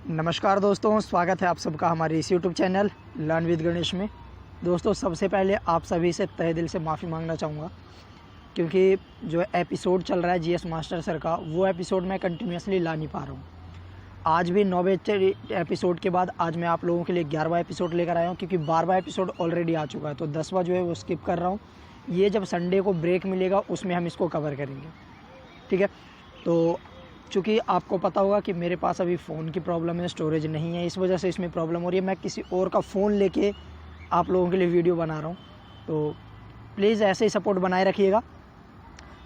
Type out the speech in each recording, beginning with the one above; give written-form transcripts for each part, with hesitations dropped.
नमस्कार दोस्तों, स्वागत है आप सबका हमारे इस YouTube channel learn with Ganesh में। दोस्तों, सबसे पहले आप सभी से तहे दिल से माफ़ी मांगना चाहूँगा क्योंकि जो एपिसोड चल रहा है जीएस मास्टर सर का, वो एपिसोड मैं कंटिन्यूसली ला नहीं पा रहा हूँ। आज भी 9वें एपिसोड के बाद आज मैं आप लोगों के लिए 11वां एपिसोड लेकर आया हूँ क्योंकि 12वां एपिसोड ऑलरेडी आ चुका है, तो 10वां जो है वो स्किप कर रहा हूँ। ये जब संडे को ब्रेक मिलेगा उसमें हम इसको कवर करेंगे, ठीक है। तो चूँकि आपको पता होगा कि मेरे पास अभी फ़ोन की प्रॉब्लम है, स्टोरेज नहीं है, इस वजह से इसमें प्रॉब्लम हो रही है। मैं किसी और का फ़ोन लेके आप लोगों के लिए वीडियो बना रहा हूँ, तो प्लीज़ ऐसे ही सपोर्ट बनाए रखिएगा।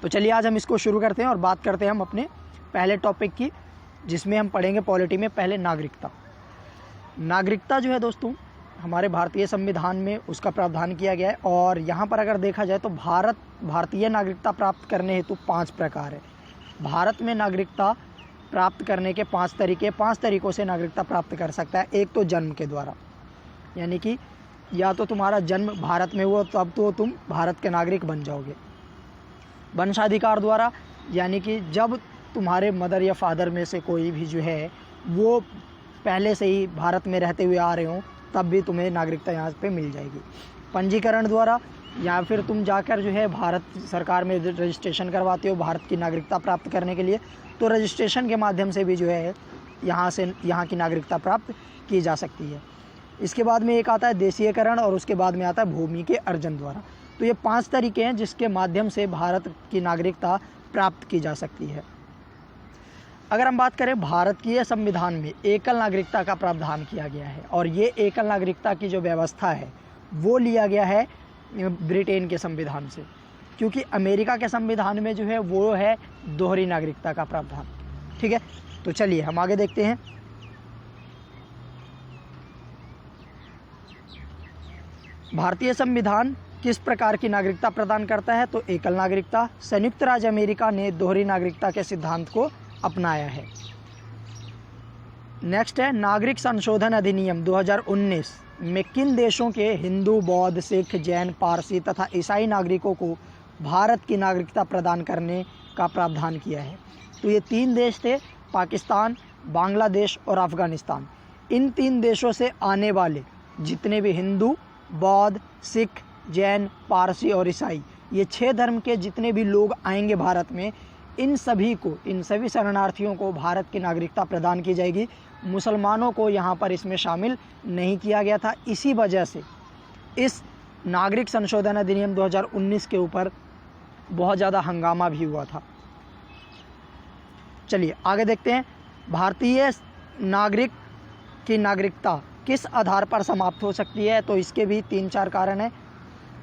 तो चलिए आज हम इसको शुरू करते हैं और बात करते हैं हम अपने पहले टॉपिक की, जिसमें हम पढ़ेंगे पॉलिटी में पहले नागरिकता। नागरिकता जो है दोस्तों, हमारे भारतीय संविधान में उसका प्रावधान किया गया है और यहाँ पर अगर देखा जाए तो भारतीय नागरिकता प्राप्त करने हेतु 5 प्रकार है। भारत में नागरिकता प्राप्त करने के 5 तरीकों से नागरिकता प्राप्त कर सकता है। एक तो जन्म के द्वारा, यानी कि या तो तुम्हारा जन्म भारत में हुआ तब तो तुम भारत के नागरिक बन जाओगे। वंशाधिकार द्वारा, यानी कि जब तुम्हारे मदर या फादर में से कोई भी जो है वो पहले से ही भारत में रहते हुए आ रहे हो, तब भी तुम्हें नागरिकता यहाँ पे मिल जाएगी। पंजीकरण द्वारा, या फिर तुम जाकर जो है भारत सरकार में रजिस्ट्रेशन करवाते हो भारत की नागरिकता प्राप्त करने के लिए, तो रजिस्ट्रेशन के माध्यम से भी जो है यहाँ की नागरिकता प्राप्त की जा सकती है। इसके बाद में एक आता है देशीयकरण और उसके बाद में आता है भूमि के अर्जन द्वारा। तो ये 5 तरीके हैं जिसके माध्यम से भारत की नागरिकता प्राप्त की जा सकती है। अगर हम बात करें, भारतीय संविधान में एकल नागरिकता का प्रावधान किया गया है और ये एकल नागरिकता की जो व्यवस्था है वो लिया गया है ब्रिटेन के संविधान से, क्योंकि अमेरिका के संविधान में जो है वो है दोहरी नागरिकता का प्रावधान, ठीक है। तो चलिए हम आगे देखते हैं। भारतीय संविधान किस प्रकार की नागरिकता प्रदान करता है? तो एकल नागरिकता। संयुक्त राज्य अमेरिका ने दोहरी नागरिकता के सिद्धांत को अपनाया है। नेक्स्ट है नागरिक संशोधन अधिनियम 2019 में किन देशों के हिंदू, बौद्ध, सिख, जैन, पारसी तथा ईसाई नागरिकों को भारत की नागरिकता प्रदान करने का प्रावधान किया है? तो ये 3 देश थे, पाकिस्तान, बांग्लादेश और अफ़गानिस्तान। इन 3 देशों से आने वाले जितने भी हिंदू, बौद्ध, सिख, जैन, पारसी और ईसाई, ये 6 धर्म के जितने भी लोग आएंगे भारत में, इन सभी शरणार्थियों को भारत की नागरिकता प्रदान की जाएगी। मुसलमानों को यहाँ पर इसमें शामिल नहीं किया गया था। इसी वजह से इस नागरिक संशोधन अधिनियम 2019 के ऊपर बहुत ज़्यादा हंगामा भी हुआ था। चलिए आगे देखते हैं। भारतीय नागरिक की नागरिकता किस आधार पर समाप्त हो सकती है? तो इसके भी 3-4 कारण हैं।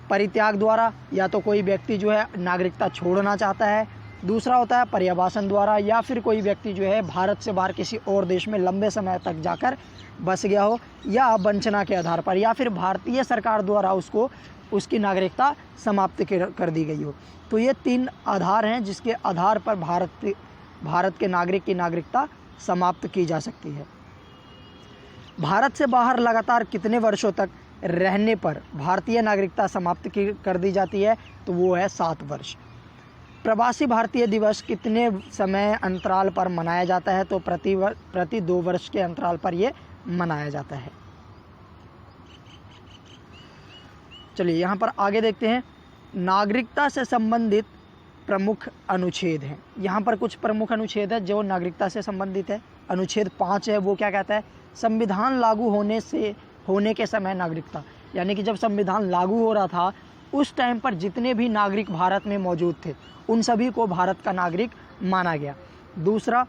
परित्याग द्वारा, या तो कोई व्यक्ति जो है नागरिकता छोड़ना चाहता है। दूसरा होता है पर्यावासन द्वारा, या फिर कोई व्यक्ति जो है भारत से बाहर किसी और देश में लंबे समय तक जाकर बस गया हो, या वंचना के आधार पर, या फिर भारतीय सरकार द्वारा उसकी नागरिकता समाप्त कर दी गई हो। तो ये 3 आधार हैं जिसके आधार पर भारत के नागरिक की नागरिकता समाप्त की जा सकती है। भारत से बाहर लगातार कितने वर्षों तक रहने पर भारतीय नागरिकता समाप्त कर दी जाती है? तो वो है 7 वर्ष। प्रवासी भारतीय दिवस कितने समय अंतराल पर मनाया जाता है? तो प्रति 2 वर्ष के अंतराल पर ये मनाया जाता है। चलिए यहाँ पर आगे देखते हैं। नागरिकता से संबंधित प्रमुख अनुच्छेद हैं। यहाँ पर कुछ प्रमुख अनुच्छेद है जो नागरिकता से संबंधित है। अनुच्छेद 5 है, वो क्या कहता है? संविधान लागू होने के समय नागरिकता, यानी कि जब संविधान लागू हो रहा था उस टाइम पर जितने भी नागरिक भारत में मौजूद थे उन सभी को भारत का नागरिक माना गया। दूसरा,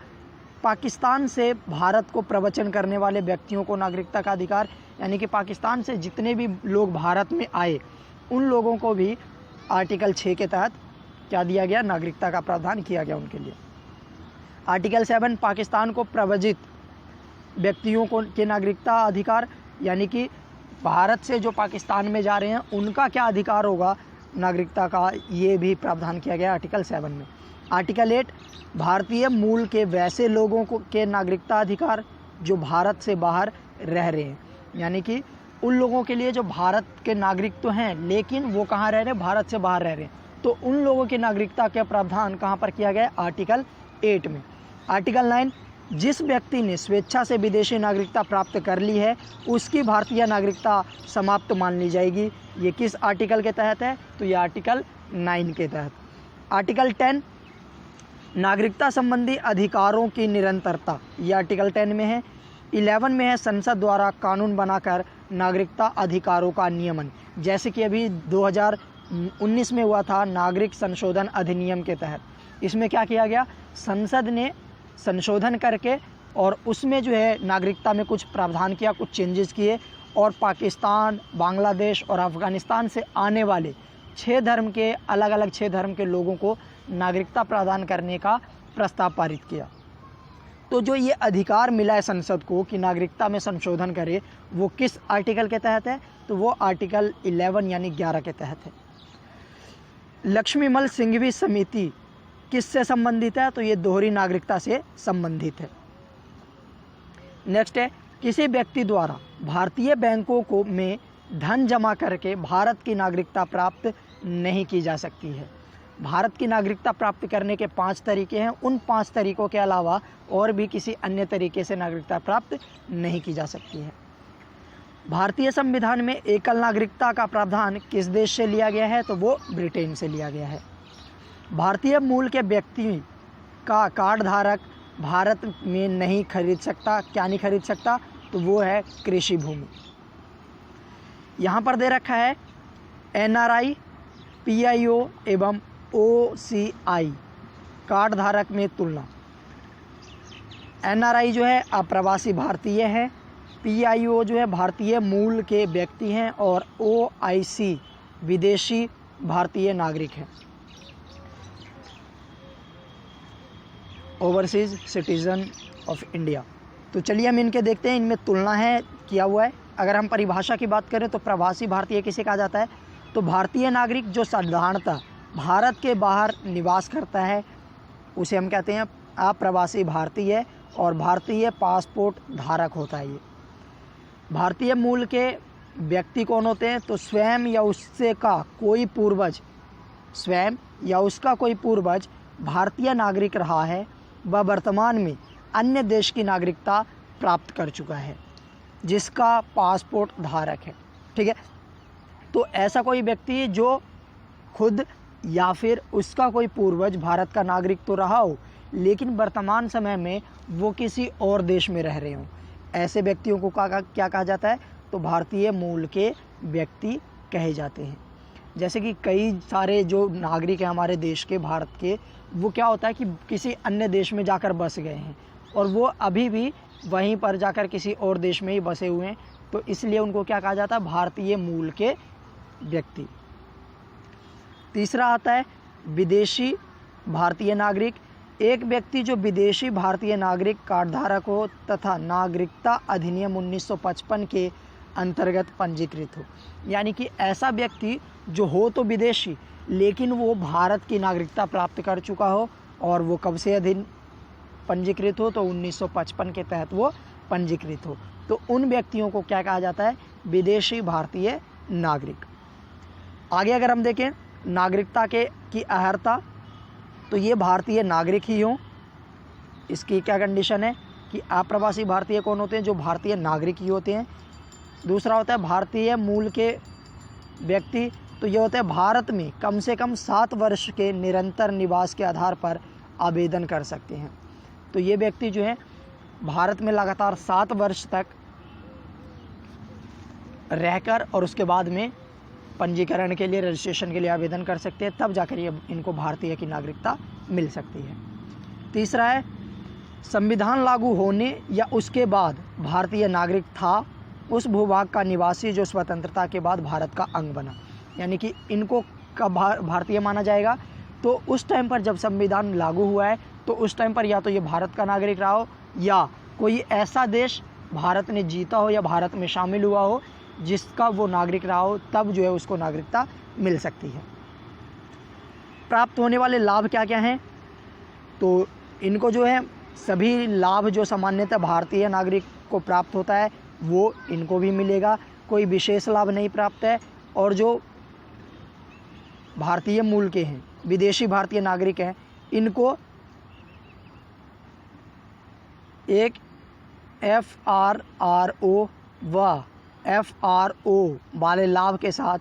पाकिस्तान से भारत को प्रवचन करने वाले व्यक्तियों को नागरिकता का अधिकार, यानी कि पाकिस्तान से जितने भी लोग भारत में आए उन लोगों को भी आर्टिकल 6 के तहत क्या दिया गया? नागरिकता का प्रावधान किया गया उनके लिए। आर्टिकल 7 पाकिस्तान को प्रव्रजित व्यक्तियों को के नागरिकता अधिकार, यानी कि भारत से जो पाकिस्तान में जा रहे हैं उनका क्या अधिकार होगा नागरिकता का, ये भी प्रावधान किया गया आर्टिकल 7 में। आर्टिकल 8 भारतीय मूल के वैसे लोगों को के नागरिकता अधिकार जो भारत से बाहर रह रहे हैं, यानी कि उन लोगों के लिए जो भारत के नागरिक तो हैं लेकिन वो कहाँ रह रहे हैं? भारत से बाहर रह रहे हैं। तो उन लोगों की नागरिकता का प्रावधान कहाँ पर किया गया? आर्टिकल 8 में। आर्टिकल 9 जिस व्यक्ति ने स्वेच्छा से विदेशी नागरिकता प्राप्त कर ली है उसकी भारतीय नागरिकता समाप्त मान ली जाएगी। ये किस आर्टिकल के तहत है? तो ये आर्टिकल 9 के तहत। आर्टिकल 10 नागरिकता संबंधी अधिकारों की निरंतरता, ये आर्टिकल 10 में है। 11 में है संसद द्वारा कानून बनाकर नागरिकता अधिकारों का नियमन, जैसे कि अभी 2019 में हुआ था नागरिक संशोधन अधिनियम के तहत। इसमें क्या किया गया? संसद ने संशोधन करके और उसमें जो है नागरिकता में कुछ प्रावधान किया, कुछ चेंजेस किए और पाकिस्तान, बांग्लादेश और अफ़गानिस्तान से आने वाले 6 धर्म के अलग अलग 6 धर्म के लोगों को नागरिकता प्रदान करने का प्रस्ताव पारित किया। तो जो ये अधिकार मिला है संसद को कि नागरिकता में संशोधन करे, वो किस आर्टिकल के तहत है? तो वो आर्टिकल 11 यानी 11 के तहत है। लक्ष्मीमल सिंघवी समिति किससे संबंधित है? तो ये दोहरी नागरिकता से संबंधित है। नेक्स्ट है, किसी व्यक्ति द्वारा भारतीय बैंकों को में धन जमा करके भारत की नागरिकता प्राप्त नहीं की जा सकती है। भारत की नागरिकता प्राप्त करने के 5 तरीके हैं। उन 5 तरीकों के अलावा और भी किसी अन्य तरीके से नागरिकता प्राप्त नहीं की जा सकती है। भारतीय संविधान में एकल नागरिकता का प्रावधान किस देश से लिया गया है? तो वो ब्रिटेन से लिया गया है। भारतीय मूल के व्यक्ति का कार्ड धारक भारत में नहीं खरीद सकता। क्या नहीं खरीद सकता? तो वो है कृषि भूमि। यहाँ पर दे रखा है NRI, PIO एवं OCI कार्ड धारक में तुलना। NRI जो है अप्रवासी भारतीय है, PIO जो है भारतीय मूल के व्यक्ति हैं और OIC विदेशी भारतीय नागरिक हैं, ओवरसीज सिटीज़न ऑफ इंडिया। तो चलिए हम इनके देखते हैं, इनमें तुलना है किया हुआ है। अगर हम परिभाषा की बात करें तो प्रवासी भारतीय किसे कहा जाता है? तो भारतीय नागरिक जो साधारणतः भारत के बाहर निवास करता है उसे हम कहते हैं अप्रवासी भारतीय और भारतीय पासपोर्ट धारक होता है। ये भारतीय मूल के व्यक्ति कौन होते हैं? तो स्वयं या उससे का कोई पूर्वज, स्वयं या उसका कोई पूर्वज भारतीय नागरिक रहा है, वह वर्तमान में अन्य देश की नागरिकता प्राप्त कर चुका है, जिसका पासपोर्ट धारक है। ठीक है, तो ऐसा कोई व्यक्ति जो खुद या फिर उसका कोई पूर्वज भारत का नागरिक तो रहा हो लेकिन वर्तमान समय में वो किसी और देश में रह रहे हों, ऐसे व्यक्तियों को क्या कहा जाता है? तो भारतीय मूल के व्यक्ति कहे जाते हैं। जैसे कि कई सारे जो नागरिक हैं हमारे देश के, भारत के, वो क्या होता है कि किसी अन्य देश में जाकर बस गए हैं और वो अभी भी वहीं पर जाकर किसी और देश में ही बसे हुए हैं, तो इसलिए उनको क्या कहा जाता है? भारतीय मूल के व्यक्ति। तीसरा आता है विदेशी भारतीय नागरिक। एक व्यक्ति जो विदेशी भारतीय नागरिक कार्ड धारक हो तथा नागरिकता अधिनियम 1955 के अंतर्गत पंजीकृत हो, यानी कि ऐसा व्यक्ति जो हो तो विदेशी लेकिन वो भारत की नागरिकता प्राप्त कर चुका हो और वो कब से पंजीकृत हो? तो 1955 के तहत वो पंजीकृत हो। तो उन व्यक्तियों को क्या कहा जाता है? विदेशी भारतीय नागरिक। आगे अगर हम देखें नागरिकता की अर्हता, तो ये भारतीय नागरिक ही हों। इसकी क्या कंडीशन है कि अप्रवासी भारतीय कौन होते हैं? जो भारतीय नागरिक ही होते हैं। दूसरा होता है भारतीय मूल के व्यक्ति, तो ये होता है भारत में कम से कम 7 वर्ष के निरंतर निवास के आधार पर आवेदन कर सकते हैं। तो ये व्यक्ति जो है भारत में लगातार 7 वर्ष तक रहकर और उसके बाद में पंजीकरण के लिए, रजिस्ट्रेशन के लिए आवेदन कर सकते हैं, तब जाकर ये इनको भारतीय की नागरिकता मिल सकती है। तीसरा है संविधान लागू होने या उसके बाद भारतीय नागरिक था उस भूभाग का निवासी जो स्वतंत्रता के बाद भारत का अंग बना, यानी कि इनको कब भारतीय माना जाएगा? तो उस टाइम पर जब संविधान लागू हुआ है तो उस टाइम पर या तो ये भारत का नागरिक रहा हो या कोई ऐसा देश भारत ने जीता हो या भारत में शामिल हुआ हो जिसका वो नागरिक रहा हो, तब जो है उसको नागरिकता मिल सकती है। प्राप्त होने वाले लाभ क्या क्या हैं? तो इनको जो है सभी लाभ जो सामान्यतः भारतीय नागरिक को प्राप्त होता है वो इनको भी मिलेगा, कोई विशेष लाभ नहीं प्राप्त है। और जो भारतीय मूल के हैं, विदेशी भारतीय नागरिक हैं, एक FRRO व FRO वाले लाभ के साथ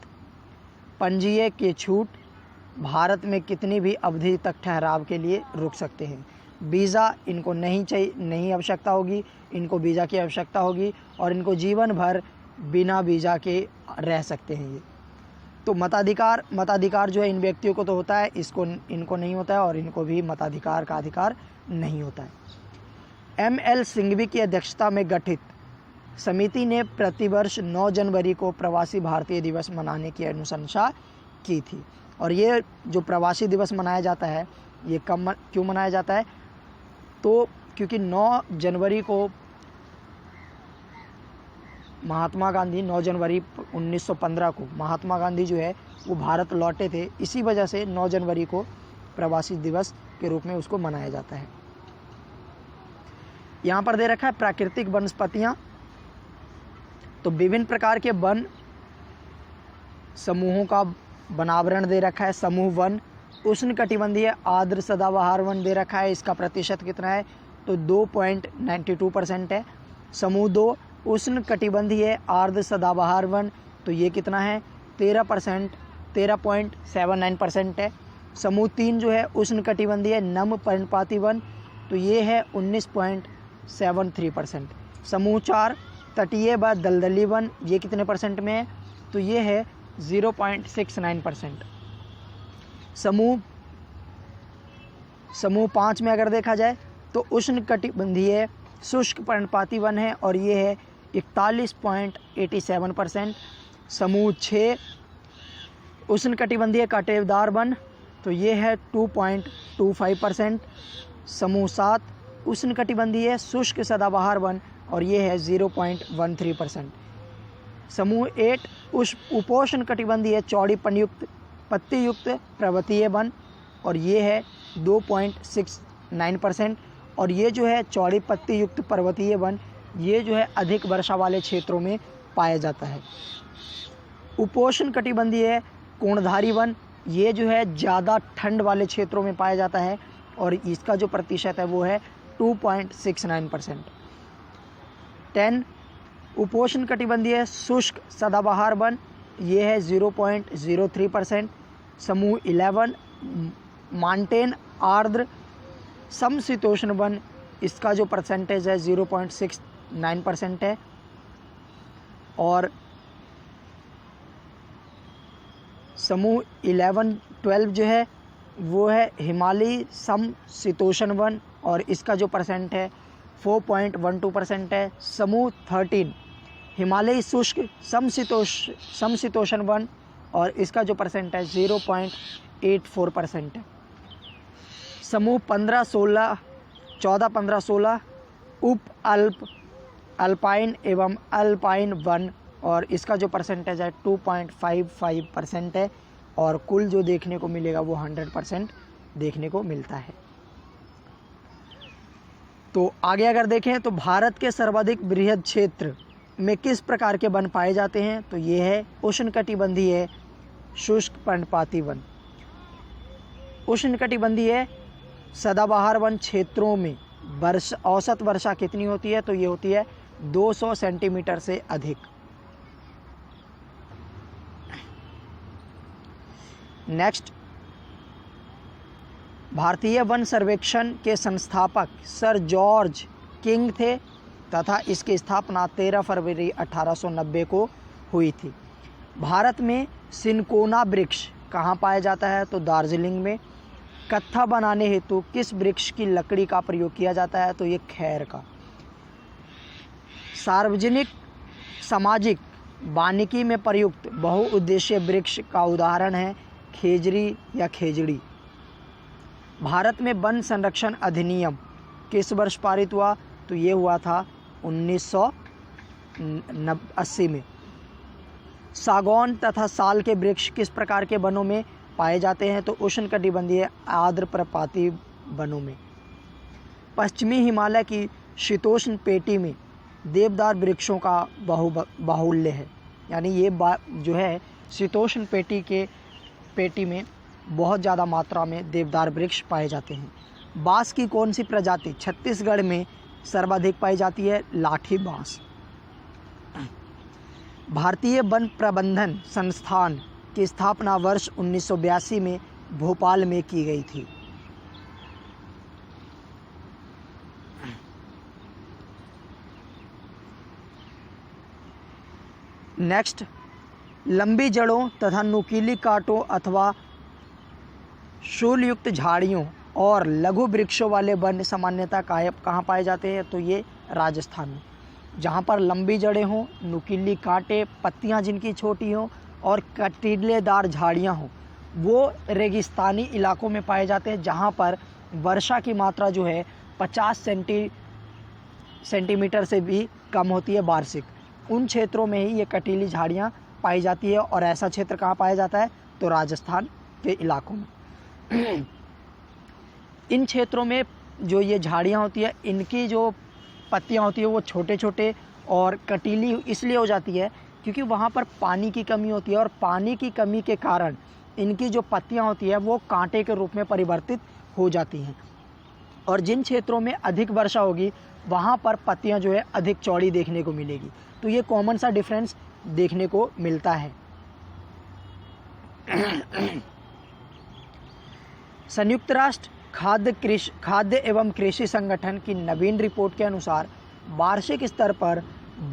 पंजीयक की छूट भारत में कितनी भी अवधि तक ठहराव के लिए रुक सकते हैं। वीज़ा इनको नहीं आवश्यकता होगी, इनको वीज़ा की आवश्यकता होगी और इनको जीवन भर बिना वीज़ा के रह सकते हैं ये। तो मताधिकार जो है इन व्यक्तियों को तो होता है, इनको नहीं होता है और इनको भी मताधिकार का अधिकार नहीं होता है। ML सिंघवी की अध्यक्षता में गठित समिति ने प्रतिवर्ष 9 जनवरी को प्रवासी भारतीय दिवस मनाने की अनुशंसा की थी। और ये जो प्रवासी दिवस मनाया जाता है ये क्यों मनाया जाता है, तो क्योंकि 9 जनवरी को महात्मा गांधी 9 जनवरी 1915 को महात्मा गांधी जो है वो भारत लौटे थे, इसी वजह से 9 जनवरी को प्रवासी दिवस के रूप में उसको मनाया जाता है। यहाँ पर दे रखा है प्राकृतिक वनस्पतियाँ, तो विभिन्न प्रकार के वन समूहों का वनावरण दे रखा है। समूह 1 उष्णकटिबंधीय आर्द्र सदाबहार वन दे रखा है, इसका प्रतिशत कितना है तो 2.92% है। समूह 2 उष्णकटिबंधीय आर्द्र सदाबहार वन, तो ये कितना है 13.79% है। समूह 3 जो है उष्णकटिबंधीय नम पर्णपाती वन, तो ये है 19.73%। समूह 4 तटीय व दलदली वन, ये कितने परसेंट में है तो ये है 0.69%। समूह 5 में अगर देखा जाए तो उष्णकटिबंधीय शुष्क पर्णपाती वन है और ये है 41.87%। समूह 6 उष्णकटिबंधीय कांटेदार वन, तो ये है 2.25%। समूह 7 उष्णकटिबंधीय शुष्क सदाबहार वन और ये है 0.13%। समूह 8 उपोष्णकटिबंधीय चौड़ी पत्ती युक्त पर्वतीय वन और ये है 2.69%। और ये जो है चौड़ी पत्ती युक्त पर्वतीय वन ये जो है अधिक वर्षा वाले क्षेत्रों में पाया जाता है। उपोष्णकटिबंधीय कोणधारी वन ये जो है ज़्यादा ठंड वाले क्षेत्रों में पाया जाता है और इसका जो प्रतिशत है वो है 2.69%। 10 उपोष्णकटिबंधीय शुष्क सदाबहार वन ये है 0.03%। समूह 11 माउंटेन आर्द्र समशीतोष्ण वन, इसका जो परसेंटेज है 0.69% है। और समूह 11-12 जो है वो है हिमालयी समशीतोष्ण वन और इसका जो परसेंट है 4.12% है। समूह 13 हिमालयी शुष्क समशीतोष्ण वन और इसका जो परसेंट है 0.84% है। समूह 14-15-16 उप अल्पाइन एवं अल्पाइन वन और इसका जो परसेंटेज है 2.55% है और कुल जो देखने को मिलेगा वो 100% देखने को मिलता है। तो आगे अगर देखें तो भारत के सर्वाधिक बृहद क्षेत्र में किस प्रकार के वन पाए जाते हैं, तो ये है उष्णकटिबंधीय शुष्क पर्णपाती वन। उष्णकटिबंधीय सदाबहार वन क्षेत्रों में औसत वर्षा कितनी होती है, तो ये होती है 200 सेंटीमीटर से अधिक। नेक्स्ट, भारतीय वन सर्वेक्षण के संस्थापक सर जॉर्ज किंग थे तथा इसकी स्थापना 13 फरवरी 1890 को हुई थी। भारत में सिनकोना वृक्ष कहाँ पाया जाता है, तो दार्जिलिंग में। कत्था बनाने हेतु किस वृक्ष की लकड़ी का प्रयोग किया जाता है, तो ये खैर का। सार्वजनिक सामाजिक वानिकी में प्रयुक्त बहुउद्देशीय वृक्ष का उदाहरण है खेजरी या खेजड़ी। भारत में वन संरक्षण अधिनियम किस वर्ष पारित हुआ, तो ये हुआ था 1980 में। सागौन तथा साल के वृक्ष किस प्रकार के वनों में पाए जाते हैं, तो उष्णकटिबंधीय आर्द्र पर्णपाती वनों में। पश्चिमी हिमालय की शीतोष्ण पेटी में देवदार वृक्षों का बाहुल्य है, यानी ये जो है शीतोष्ण पेटी में बहुत ज़्यादा मात्रा में देवदार वृक्ष पाए जाते हैं। बांस की कौन सी प्रजाति छत्तीसगढ़ में सर्वाधिक पाई जाती है लाठी बांस। भारतीय वन प्रबंधन संस्थान की स्थापना वर्ष 1982 में भोपाल में की गई थी। नेक्स्ट, लंबी जड़ों तथा नुकीली कांटों अथवा शूलयुक्त झाड़ियों और लघु वृक्षों वाले वन सामान्यतः कहाँ पाए जाते हैं? तो ये राजस्थान में, जहाँ पर लंबी जड़ें हों, नुकीली कांटे, पत्तियाँ जिनकी छोटी हों और कटीलेदार झाड़ियाँ हों, वो रेगिस्तानी इलाकों में पाए जाते हैं, जहाँ पर वर्षा की मात्रा जो है 50 सेंटीमीटर से भी कम होती है वार्षिक। उन क्षेत्रों में ही ये कटीली झाड़ियाँ पाई जाती है। और ऐसा क्षेत्र कहाँ पाया जाता है? तो राजस्थान के इलाकों में। इन क्षेत्रों में जो ये झाड़ियाँ होती है, इनकी जो पत्तियाँ होती है वो छोटे छोटे और कटीली इसलिए हो जाती है क्योंकि वहाँ पर पानी की कमी होती है, और पानी की कमी के कारण इनकी जो पत्तियाँ होती है वो कांटे के रूप में परिवर्तित हो जाती हैं। और जिन क्षेत्रों में अधिक वर्षा होगी वहाँ पर पत्तियाँ जो है अधिक चौड़ी देखने को मिलेगी। तो ये कॉमन सा डिफरेंस देखने को मिलता है। संयुक्त राष्ट्र खाद्य एवं कृषि संगठन की नवीन रिपोर्ट के अनुसार वार्षिक स्तर पर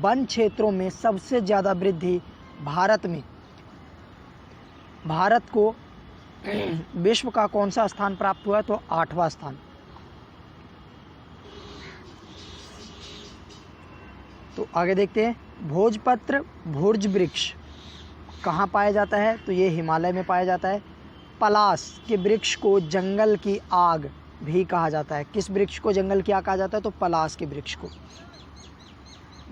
वन क्षेत्रों में सबसे ज़्यादा वृद्धि भारत को विश्व का कौन सा स्थान प्राप्त हुआ? तो 8वां स्थान। तो आगे देखते हैं, भोजपत्र भुर्ज वृक्ष कहाँ पाया जाता है? तो ये हिमालय में पाया जाता है। पलास के वृक्ष को जंगल की आग भी कहा जाता है। किस वृक्ष को जंगल की आग कहा जाता है? तो पलास के वृक्ष को।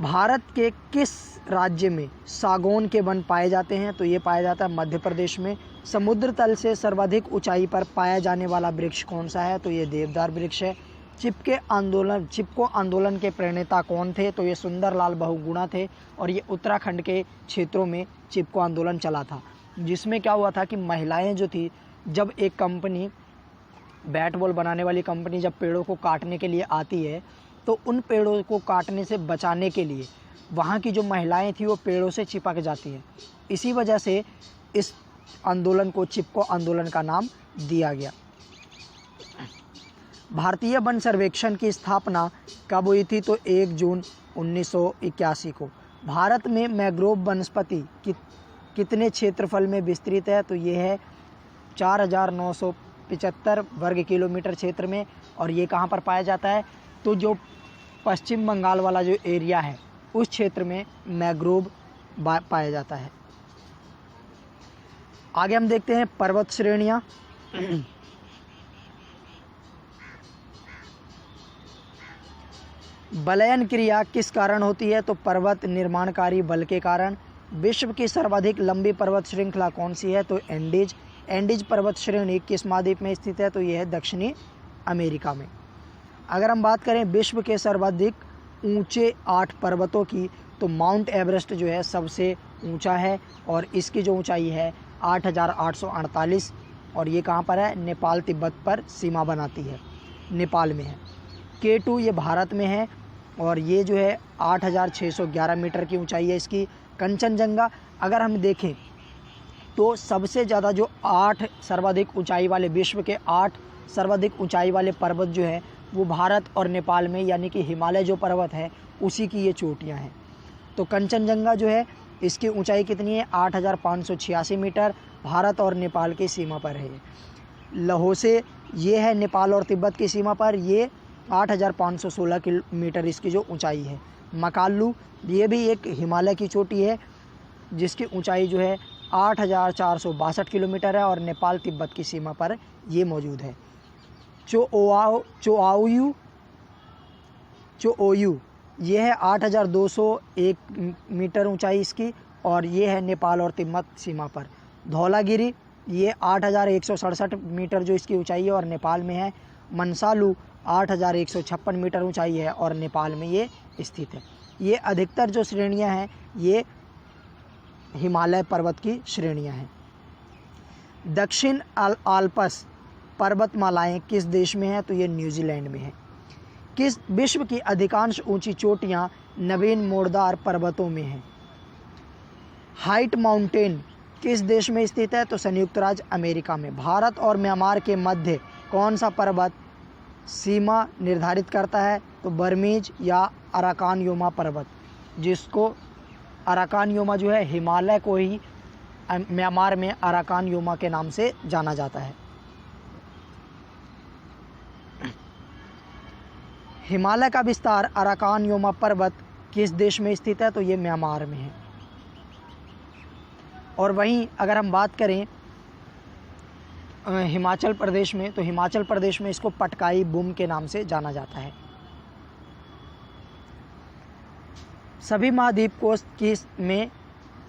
भारत के किस राज्य में सागौन के वन पाए जाते हैं? तो ये पाया जाता है मध्य प्रदेश में। समुद्र तल से सर्वाधिक ऊंचाई पर पाया जाने वाला वृक्ष कौन सा है? तो ये देवदार वृक्ष है। चिपको आंदोलन के प्रणेता कौन थे? तो ये सुंदरलाल बहुगुणा थे, और ये उत्तराखंड के क्षेत्रों में चिपको आंदोलन चला था, जिसमें क्या हुआ था कि महिलाएं जो थी, जब एक कंपनी बैट बॉल बनाने वाली कंपनी जब पेड़ों को काटने के लिए आती है, तो उन पेड़ों को काटने से बचाने के लिए वहाँ की जो महिलाएं थी वो पेड़ों से चिपक जाती हैं। इसी वजह से इस आंदोलन को चिपको आंदोलन का नाम दिया गया। भारतीय वन सर्वेक्षण की स्थापना कब हुई थी? तो 1 जून 1981 को। भारत में मैंग्रोव वनस्पति कितने क्षेत्रफल में विस्तृत है? तो ये है 4975 वर्ग किलोमीटर क्षेत्र में। और ये कहाँ पर पाया जाता है? तो जो पश्चिम बंगाल वाला जो एरिया है उस क्षेत्र में मैंग्रोव पाया जाता है। आगे हम देखते हैं पर्वत श्रेणियाँ। बलयन क्रिया किस कारण होती है? तो पर्वत निर्माणकारी बल के कारण। विश्व की सर्वाधिक लंबी पर्वत श्रृंखला कौन सी है? तो एंडीज। एंडीज पर्वत श्रेणी किस महाद्वीप में स्थित है? तो यह है दक्षिणी अमेरिका में। अगर हम बात करें विश्व के सर्वाधिक ऊंचे 8 पर्वतों की, तो माउंट एवरेस्ट जो है सबसे ऊंचा है, और इसकी जो ऊंचाई है 8848, और ये कहाँ पर है? नेपाल तिब्बत पर सीमा बनाती है, नेपाल में है। K2 ये भारत में है, और ये जो है 8611 मीटर की ऊंचाई है इसकी। कंचनजंगा अगर हम देखें तो सबसे ज़्यादा जो 8 सर्वाधिक ऊंचाई वाले, विश्व के 8 सर्वाधिक ऊंचाई वाले पर्वत जो है वो भारत और नेपाल में, यानी कि हिमालय जो पर्वत है उसी की ये चोटियाँ हैं। तो कंचनजंगा जो है इसकी ऊंचाई कितनी है? 8586 मीटर, भारत और नेपाल की सीमा पर है। लहोसे ये है नेपाल और तिब्बत की सीमा पर, ये 8516 किलोमीटर इसकी जो ऊंचाई है। मकालू ये भी एक हिमालय की चोटी है जिसकी ऊंचाई जो है 8462 किलोमीटर है, और नेपाल तिब्बत की सीमा पर ये मौजूद है। चोओयू ये है 8201 मीटर ऊंचाई इसकी, और ये है नेपाल और तिब्बत सीमा पर। धौलागिरी ये 8167 मीटर जो इसकी ऊंचाई है और नेपाल में है। मनसालू 8156 मीटर ऊंचाई है और नेपाल में ये स्थित है। ये अधिकतर जो श्रेणियां हैं ये हिमालय पर्वत की श्रेणियां हैं। दक्षिण आल्प्स पर्वतमालाएं किस देश में है? तो ये न्यूजीलैंड में है। किस विश्व की अधिकांश ऊंची चोटियां नवीन मोड़दार पर्वतों में हैं? हाइट माउंटेन किस देश में स्थित है? तो संयुक्त राज्य अमेरिका में। भारत और म्यांमार के मध्य कौन सा पर्वत सीमा निर्धारित करता है? तो बर्मीज या अराकान योमा पर्वत, जिसको अराकान योमा जो है हिमालय को ही म्यांमार में अराकान योमा के नाम से जाना जाता है। हिमालय का विस्तार अराकान योमा पर्वत किस देश में स्थित है? तो ये म्यांमार में है। और वहीं अगर हम बात करें हिमाचल प्रदेश में, तो हिमाचल प्रदेश में इसको पटकाई बुम के नाम से जाना जाता है। सभी महाद्वीप कोष में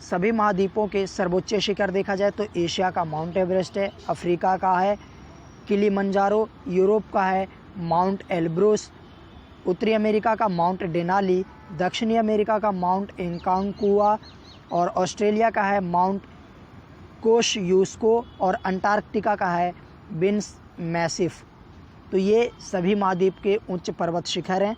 सभी महाद्वीपों के सर्वोच्च शिखर देखा जाए तो एशिया का माउंट एवरेस्ट है, अफ्रीका का है किलिमंजारो, यूरोप का है माउंट एल्ब्रूस, उत्तरी अमेरिका का माउंट डेनाली, दक्षिणी अमेरिका का माउंट इंकांकुआ और ऑस्ट्रेलिया का है माउंट कोशयूस्को और अंटार्कटिका का है बिन्स मैसिफ। तो ये सभी महाद्वीप के उच्च पर्वत शिखर हैं।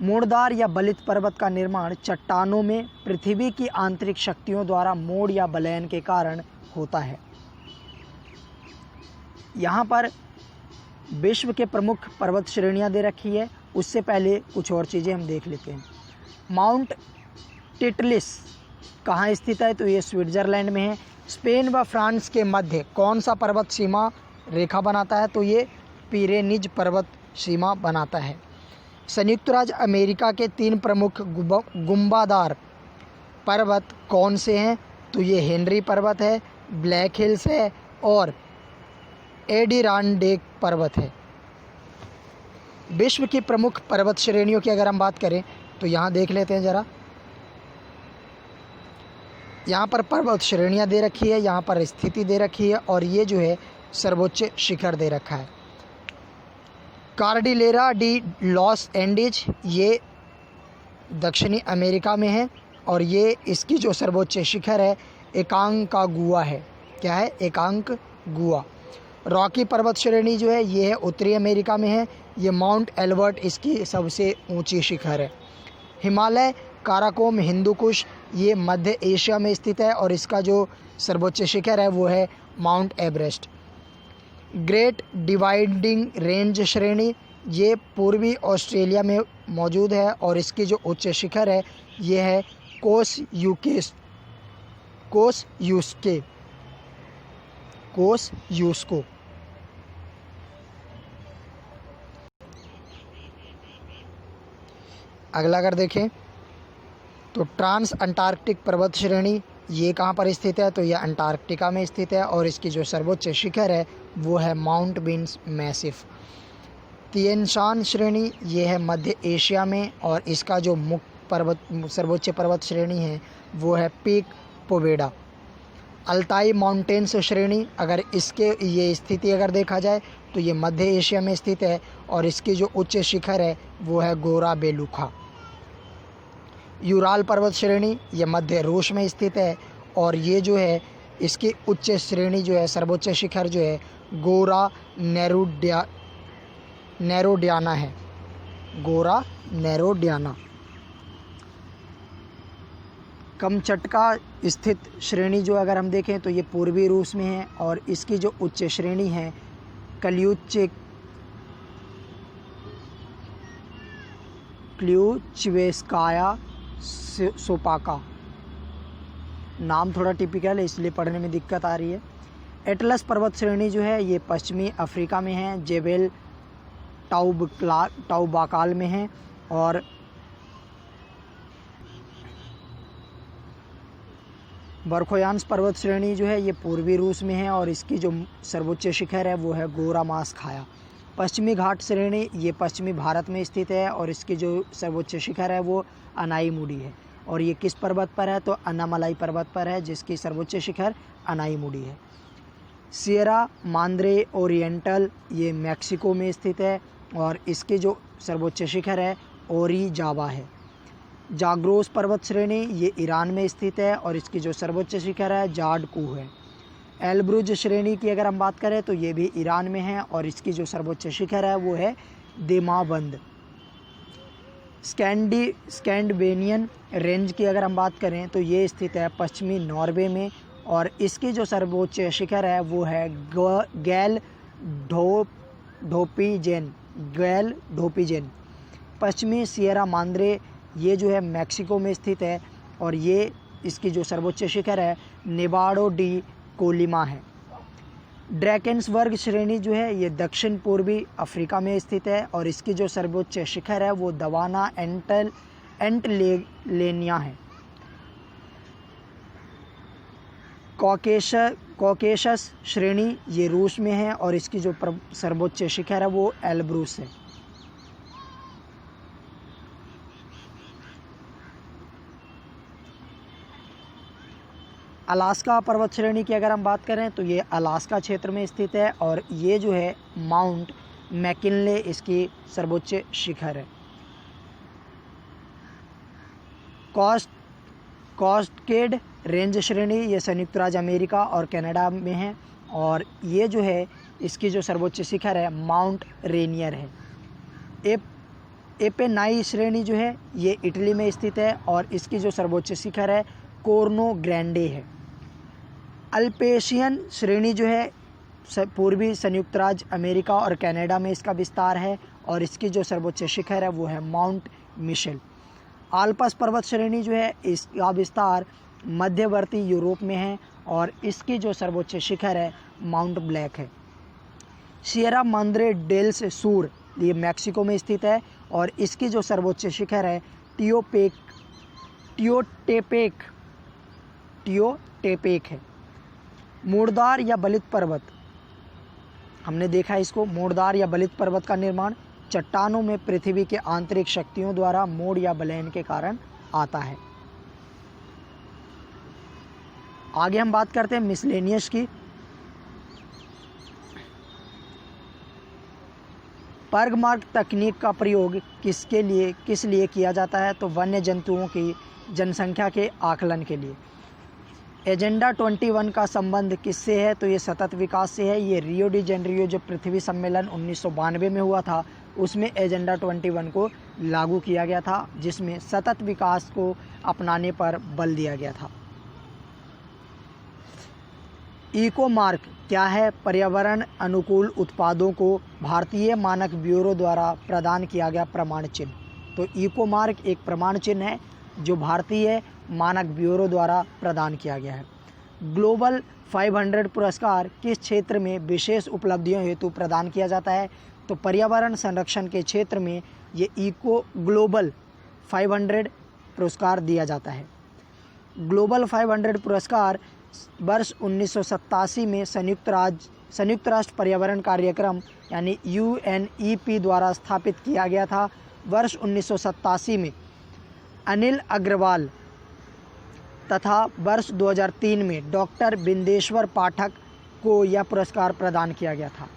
मोड़दार या बलित पर्वत का निर्माण चट्टानों में पृथ्वी की आंतरिक शक्तियों द्वारा मोड़ या बलयन के कारण होता है। यहाँ पर विश्व के प्रमुख पर्वत श्रेणियाँ दे रखी है। उससे पहले कुछ और चीज़ें हम देख लेते हैं। माउंट टिटलिस कहाँ स्थित है? तो ये स्विट्ज़रलैंड में है। स्पेन व फ्रांस के मध्य कौन सा पर्वत सीमा रेखा बनाता है? तो ये पिरेनीज पर्वत सीमा बनाता है। संयुक्त राज्य अमेरिका के 3 प्रमुख गुंबादार पर्वत कौन से हैं? तो ये हेनरी पर्वत है, ब्लैक हिल्स है और एडिरानडेक पर्वत है। विश्व की प्रमुख पर्वत श्रेणियों की अगर हम बात करें तो यहाँ देख लेते हैं ज़रा। यहाँ पर पर्वत श्रेणियाँ दे रखी है, यहाँ पर स्थिति दे रखी है और ये जो है सर्वोच्च शिखर दे रखा है। कार्डिलेरा डी लॉस एंडीज ये दक्षिणी अमेरिका में है और ये इसकी जो सर्वोच्च शिखर है एकांकागुआ है। क्या है? एकांकागुआ। रॉकी पर्वत श्रेणी जो है ये है उत्तरी अमेरिका में है। ये माउंट एल्बर्ट इसकी सबसे ऊंची शिखर है। हिमालय काराकोरम हिंदुकुश ये मध्य एशिया में स्थित है और इसका जो सर्वोच्च शिखर है वो है mount Everest. Great dividing range श्रेणी ये पूर्वी ऑस्ट्रेलिया में मौजूद है और इसकी जो उच्च शिखर है ये है कोसयूस्को। अगला अगर देखें तो ट्रांस अंटार्कटिक पर्वत श्रेणी ये कहाँ पर स्थित है? तो यह अंटार्कटिका में स्थित है और इसकी जो सर्वोच्च शिखर है वो है माउंट बिन्स मैसिफ। तिएनशान श्रेणी ये है मध्य एशिया में और इसका जो सर्वोच्च पर्वत श्रेणी है वो है पीक पोवेडा। अल्ताई माउंटेन्स श्रेणी अगर इसके ये स्थिति अगर देखा जाए तो ये मध्य एशिया में स्थित है और इसकी जो उच्च शिखर है वो है गोरा बेलुखा। यूराल पर्वत श्रेणी ये मध्य रूस में स्थित है और ये जो है इसकी उच्च श्रेणी जो है सर्वोच्च शिखर जो है गोरा नेरोडियाना है। गोरा नेरोडियाना। कमचटका स्थित श्रेणी जो अगर हम देखें तो ये पूर्वी रूस में है और इसकी जो उच्च श्रेणी है क्ल्यूचवेस्काया सोपाका। नाम थोड़ा टिपिकल है इसलिए पढ़ने में दिक्कत आ रही है। एटलस पर्वत श्रेणी जो है ये पश्चिमी अफ्रीका में है, जेबेल टाउबाकाल में है और बरखोयांस पर्वत श्रेणी जो है ये पूर्वी रूस में है और इसकी जो सर्वोच्च शिखर है वो है गोरा मास खाया। पश्चिमी घाट श्रेणी ये पश्चिमी भारत में स्थित है और इसकी जो सर्वोच्च शिखर है वो अनाईमुडी है और ये किस पर्वत पर है? तो अन्नामलाई पर्वत पर है जिसकी सर्वोच्च शिखर अनाईमुडी है। सियरा मांद्रे ओरिएंटल ये मैक्सिको में स्थित है और इसकी जो सर्वोच्च शिखर है ओरिजावा है। जाग्रोस पर्वत श्रेणी ये ईरान में स्थित है और इसकी जो सर्वोच्च शिखर है जाडकू है। एल्ब्रुज श्रेणी की अगर हम बात करें तो ये भी ईरान में है और इसकी जो सर्वोच्च शिखर है वो है देमाबंद। स्कैंडिनेवियन रेंज की अगर हम बात करें तो ये स्थित है पश्चिमी नॉर्वे में, और इसकी जो सर्वोच्च शिखर है वो है गैल ढोपिजेन। पश्चिमी सिएरा माद्रे ये जो है मैक्सिको में स्थित है, और ये इसकी जो सर्वोच्च शिखर है नेवाडो डी कोलिमा है। ड्रैकेंसबर्ग श्रेणी जो है ये दक्षिण पूर्वी अफ्रीका में स्थित है, और इसकी जो सर्वोच्च शिखर है वो दवाना एंटलेनिया है। कॉकेशस श्रेणी ये रूस में है, और इसकी जो सर्वोच्च शिखर है वो एल्ब्रूस है। अलास्का पर्वत श्रेणी की अगर हम बात करें तो ये अलास्का क्षेत्र में स्थित है, और ये जो है माउंट मैकिनले इसकी सर्वोच्च शिखर है। कॉस्टकेड रेंज श्रेणी ये संयुक्त राज्य अमेरिका और कनाडा में है, और ये जो है इसकी जो सर्वोच्च शिखर है माउंट रेनियर है। एपेनाई श्रेणी जो है ये इटली में स्थित है, और इसकी जो सर्वोच्च शिखर है कोर्नो ग्रैंडे है। अल्पेशियन श्रेणी जो है पूर्वी संयुक्त राज्य अमेरिका और कनाडा में इसका विस्तार है, और इसकी जो सर्वोच्च शिखर है वो है माउंट मिशेल। आल्पस पर्वत श्रेणी जो है इसका विस्तार मध्यवर्ती यूरोप में है, और इसकी जो सर्वोच्च शिखर है माउंट ब्लैक है। सिएरा माद्रे डेल्स सूर ये मैक्सिको में स्थित है, और इसकी जो सर्वोच्च शिखर है टियोटेपेक है। मोड़दार या बलित पर्वत, हमने देखा इसको, मोड़दार या बलित पर्वत का निर्माण चट्टानों में पृथ्वी के आंतरिक शक्तियों द्वारा मोड़ या बलयन के कारण आता है। आगे हम बात करते हैं मिसलेनियस की। पर्गमार्क तकनीक का प्रयोग किस लिए किया जाता है, तो वन्य जंतुओं की जनसंख्या के आकलन के लिए। एजेंडा 21 का संबंध किससे है, तो ये सतत विकास से है। ये रियो डी जेनेरियो जो पृथ्वी सम्मेलन 1992 में हुआ था उसमें एजेंडा 21 को लागू किया गया था, जिसमें सतत विकास को अपनाने पर बल दिया गया था। इको मार्क क्या है, पर्यावरण अनुकूल उत्पादों को भारतीय मानक ब्यूरो द्वारा प्रदान किया गया प्रमाण चिन्ह। तो इको मार्क एक प्रमाण चिन्ह है जो भारतीय मानक ब्यूरो द्वारा प्रदान किया गया है। ग्लोबल 500 पुरस्कार किस क्षेत्र में विशेष उपलब्धियों हेतु प्रदान किया जाता है, तो पर्यावरण संरक्षण के क्षेत्र में ये इको ग्लोबल 500 पुरस्कार दिया जाता है। ग्लोबल 500 पुरस्कार वर्ष 1987 में संयुक्त राष्ट्र पर्यावरण कार्यक्रम यानी UNEP द्वारा स्थापित किया गया था। वर्ष 1987 में अनिल अग्रवाल तथा वर्ष 2003 में डॉक्टर बिंदेश्वर पाठक को यह पुरस्कार प्रदान किया गया था।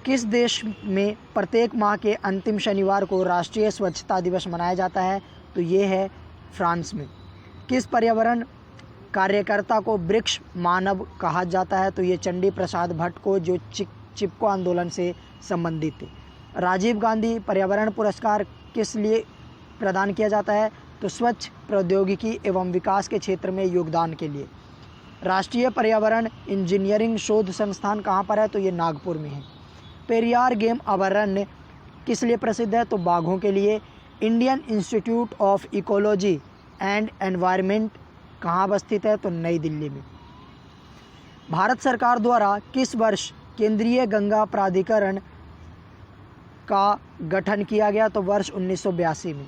किस देश में प्रत्येक माह के अंतिम शनिवार को राष्ट्रीय स्वच्छता दिवस मनाया जाता है, तो ये है फ्रांस में। किस पर्यावरण कार्यकर्ता को वृक्ष मानव कहा जाता है, तो ये चंडी प्रसाद भट्ट को, जो चिपको आंदोलन से संबंधित थे। राजीव गांधी पर्यावरण पुरस्कार किस लिए प्रदान किया जाता है, तो स्वच्छ प्रौद्योगिकी एवं विकास के क्षेत्र में योगदान के लिए। राष्ट्रीय पर्यावरण इंजीनियरिंग शोध संस्थान कहाँ पर है, तो ये नागपुर में है। पेरियार गेम अभयारण्य किस लिए प्रसिद्ध है, तो बाघों के लिए। Indian institute of ecology and environment कहाँ अवस्थित है, तो नई दिल्ली में। भारत सरकार द्वारा किस वर्ष केंद्रीय गंगा प्राधिकरण का गठन किया गया, तो वर्ष 1982 में।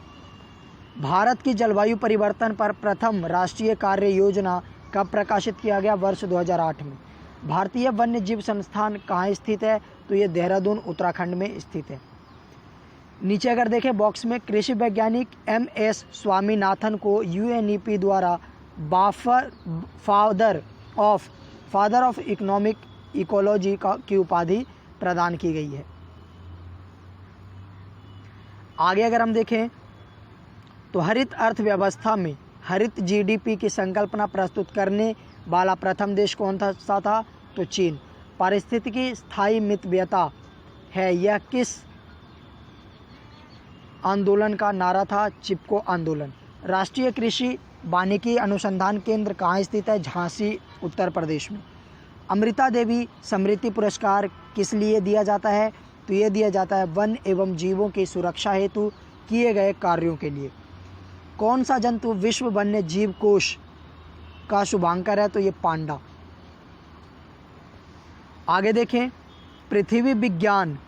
भारत की जलवायु परिवर्तन पर प्रथम राष्ट्रीय कार्य योजना कब प्रकाशित किया गया, वर्ष 2008 में। भारतीय वन्य जीव संस्थान कहाँ स्थित है, तो ये देहरादून उत्तराखंड में स्थित है। नीचे अगर देखें बॉक्स में, कृषि वैज्ञानिक MS स्वामीनाथन को UNEP द्वारा फादर ऑफ इकोनॉमिक इकोलॉजी की उपाधि प्रदान की गई है। आगे अगर हम देखें तो हरित अर्थव्यवस्था में हरित GDP की संकल्पना प्रस्तुत करने वाला प्रथम देश कौन सा था, तो चीन। पारिस्थितिकी स्थायी मितव्ययता है, यह किस आंदोलन का नारा था चिपको आंदोलन। राष्ट्रीय कृषि वानिकी अनुसंधान केंद्र कहाँ स्थित है? झांसी, उत्तर प्रदेश में। अमृता देवी स्मृति पुरस्कार किस लिए दिया जाता है? तो ये दिया जाता है वन एवं जीवों की सुरक्षा हेतु किए गए कार्यों के लिए। कौन सा जंतु विश्व वन्य जीव कोष का शुभांकर है? तो ये पांडा। आगे देखें, पृथ्वी विज्ञान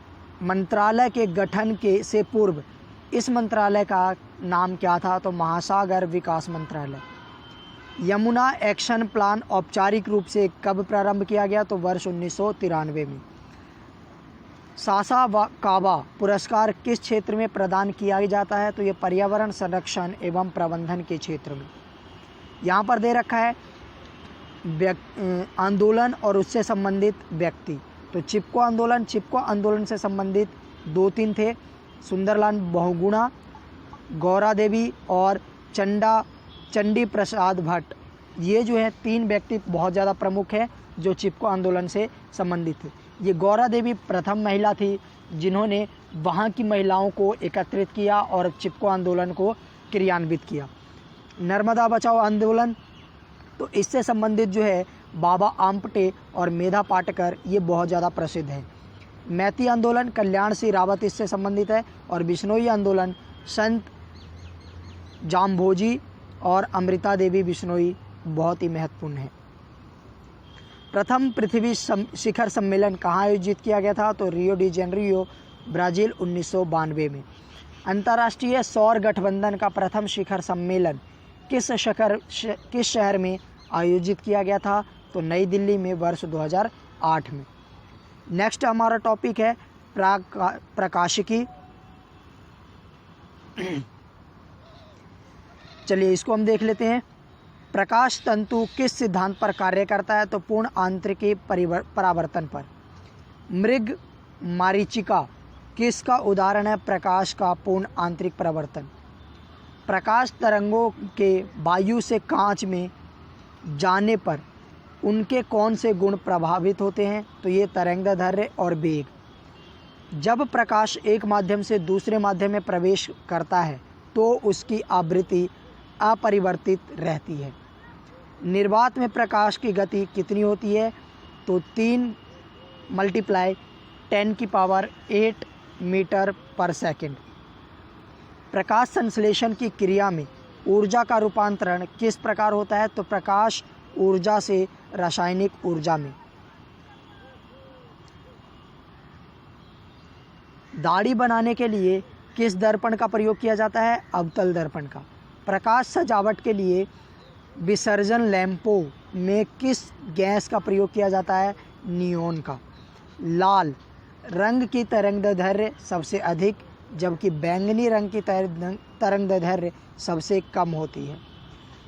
मंत्रालय के गठन के से पूर्व इस मंत्रालय का नाम क्या था? तो महासागर विकास मंत्रालय। यमुना एक्शन प्लान औपचारिक रूप से कब प्रारंभ किया गया? तो वर्ष 1993 में। सासाकावा पुरस्कार किस क्षेत्र में प्रदान किया जाता है? तो ये पर्यावरण संरक्षण एवं प्रबंधन के क्षेत्र में। यहाँ पर दे रखा है आंदोलन और उससे संबंधित व्यक्ति। तो चिपको आंदोलन से संबंधित 2-3 थे, सुंदरलाल बहुगुणा, गौरा देवी और चंडी प्रसाद भट्ट। ये जो है 3 व्यक्ति बहुत ज़्यादा प्रमुख है जो चिपको आंदोलन से संबंधित थे। ये गौरा देवी प्रथम महिला थी जिन्होंने वहाँ की महिलाओं को एकत्रित किया और चिपको आंदोलन को क्रियान्वित किया। नर्मदा बचाओ आंदोलन, तो इससे संबंधित जो है बाबा आमपटे और मेधा पाटकर, ये बहुत ज़्यादा प्रसिद्ध है। मैती आंदोलन कल्याण सिंह रावत इससे संबंधित है। और बिश्नोई आंदोलन संत जाम्भोजी और अमृता देवी बिश्नोई बहुत ही महत्वपूर्ण है। प्रथम पृथ्वी शिखर सम्मेलन कहाँ आयोजित किया गया था? तो रियो डी जेनेरियो, ब्राज़ील, 1992 में। अंतर्राष्ट्रीय सौर गठबंधन का प्रथम शिखर सम्मेलन किस शहर में आयोजित किया गया था? तो नई दिल्ली में, वर्ष 2008 में। नेक्स्ट हमारा टॉपिक है प्रकाशिकी। चलिए इसको हम देख लेते हैं। प्रकाश तंतु किस सिद्धांत पर कार्य करता है? तो पूर्ण आंतरिकी परावर्तन पर। मृग मारीचिका किसका उदाहरण है? प्रकाश का पूर्ण आंतरिक परावर्तन। प्रकाश तरंगों के वायु से कांच में जाने पर उनके कौन से गुण प्रभावित होते हैं? तो ये तरंगदैर्घ्य और वेग। जब प्रकाश एक माध्यम से दूसरे माध्यम में प्रवेश करता है तो उसकी आवृत्ति अपरिवर्तित रहती है। निर्वात में प्रकाश की गति कितनी होती है? तो 3 × 10⁸ मीटर पर सेकंड। प्रकाश संश्लेषण की क्रिया में ऊर्जा का रूपांतरण किस प्रकार होता है? तो प्रकाश ऊर्जा से रासायनिक ऊर्जा में। दाढ़ी बनाने के लिए किस दर्पण का प्रयोग किया जाता है? अवतल दर्पण का। प्रकाश सजावट के लिए विसर्जन लैंपों में किस गैस का प्रयोग किया जाता है? नियोन का। लाल रंग की तरंगदैर्घ्य सबसे अधिक, जबकि बैंगनी रंग की तरंगदैर्घ्य सबसे कम होती है।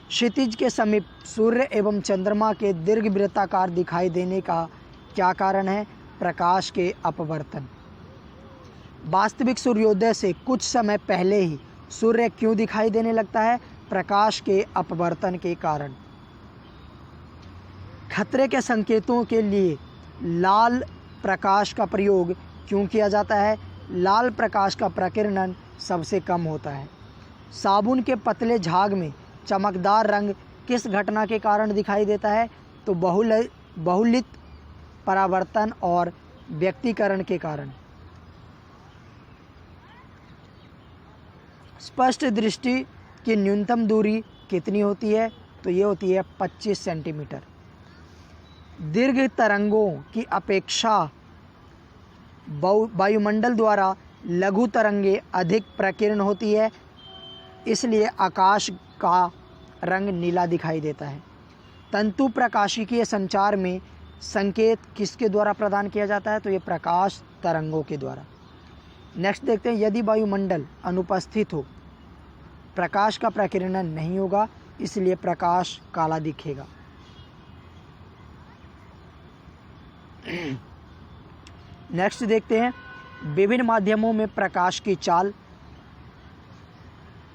क्षितिज के समीप सूर्य एवं चंद्रमा के दीर्घवृत्ताकार दिखाई देने का क्या कारण है? प्रकाश के अपवर्तन। वास्तविक सूर्योदय से कुछ समय पहले ही सूर्य क्यों दिखाई देने लगता है? प्रकाश के अपवर्तन के कारण। खतरे के संकेतों के लिए लाल प्रकाश का प्रयोग क्यों किया जाता है? लाल प्रकाश का प्रकीर्णन सबसे कम होता है। साबुन के पतले झाग में चमकदार रंग किस घटना के कारण दिखाई देता है? तो बहुलित परावर्तन और व्यक्तीकरण के कारण। स्पष्ट दृष्टि की न्यूनतम दूरी कितनी होती है? तो ये होती है 25 सेंटीमीटर। दीर्घ तरंगों की अपेक्षा वायुमंडल द्वारा लघु तरंगें अधिक प्रकीर्ण होती है, इसलिए आकाश का रंग नीला दिखाई देता है। तंतु प्रकाशिकीय संचार में संकेत किसके द्वारा प्रदान किया जाता है? तो ये प्रकाश तरंगों के द्वारा। नेक्स्ट देखते हैं, यदि वायुमंडल अनुपस्थित हो प्रकाश का प्रकीर्णन नहीं होगा, इसलिए प्रकाश काला दिखेगा। नेक्स्ट देखते हैं, विभिन्न माध्यमों में प्रकाश की चाल।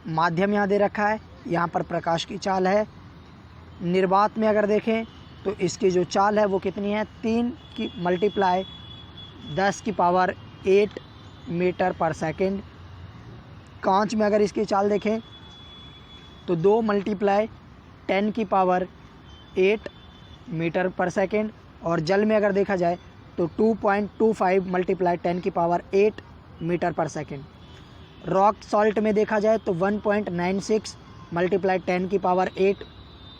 माध्यम यहाँ दे रखा है, यहाँ पर प्रकाश की चाल है। निर्वात में अगर देखें तो इसकी जो चाल है वो कितनी है? 3 × 10⁸ मीटर पर सेकंड। कांच में अगर इसकी चाल देखें तो 2 × 10⁸ मीटर पर सेकेंड, और जल में अगर देखा जाए तो 2.25 × 10⁸ मीटर पर सेकेंड। रॉक सॉल्ट में देखा जाए तो 1.96 × 10⁸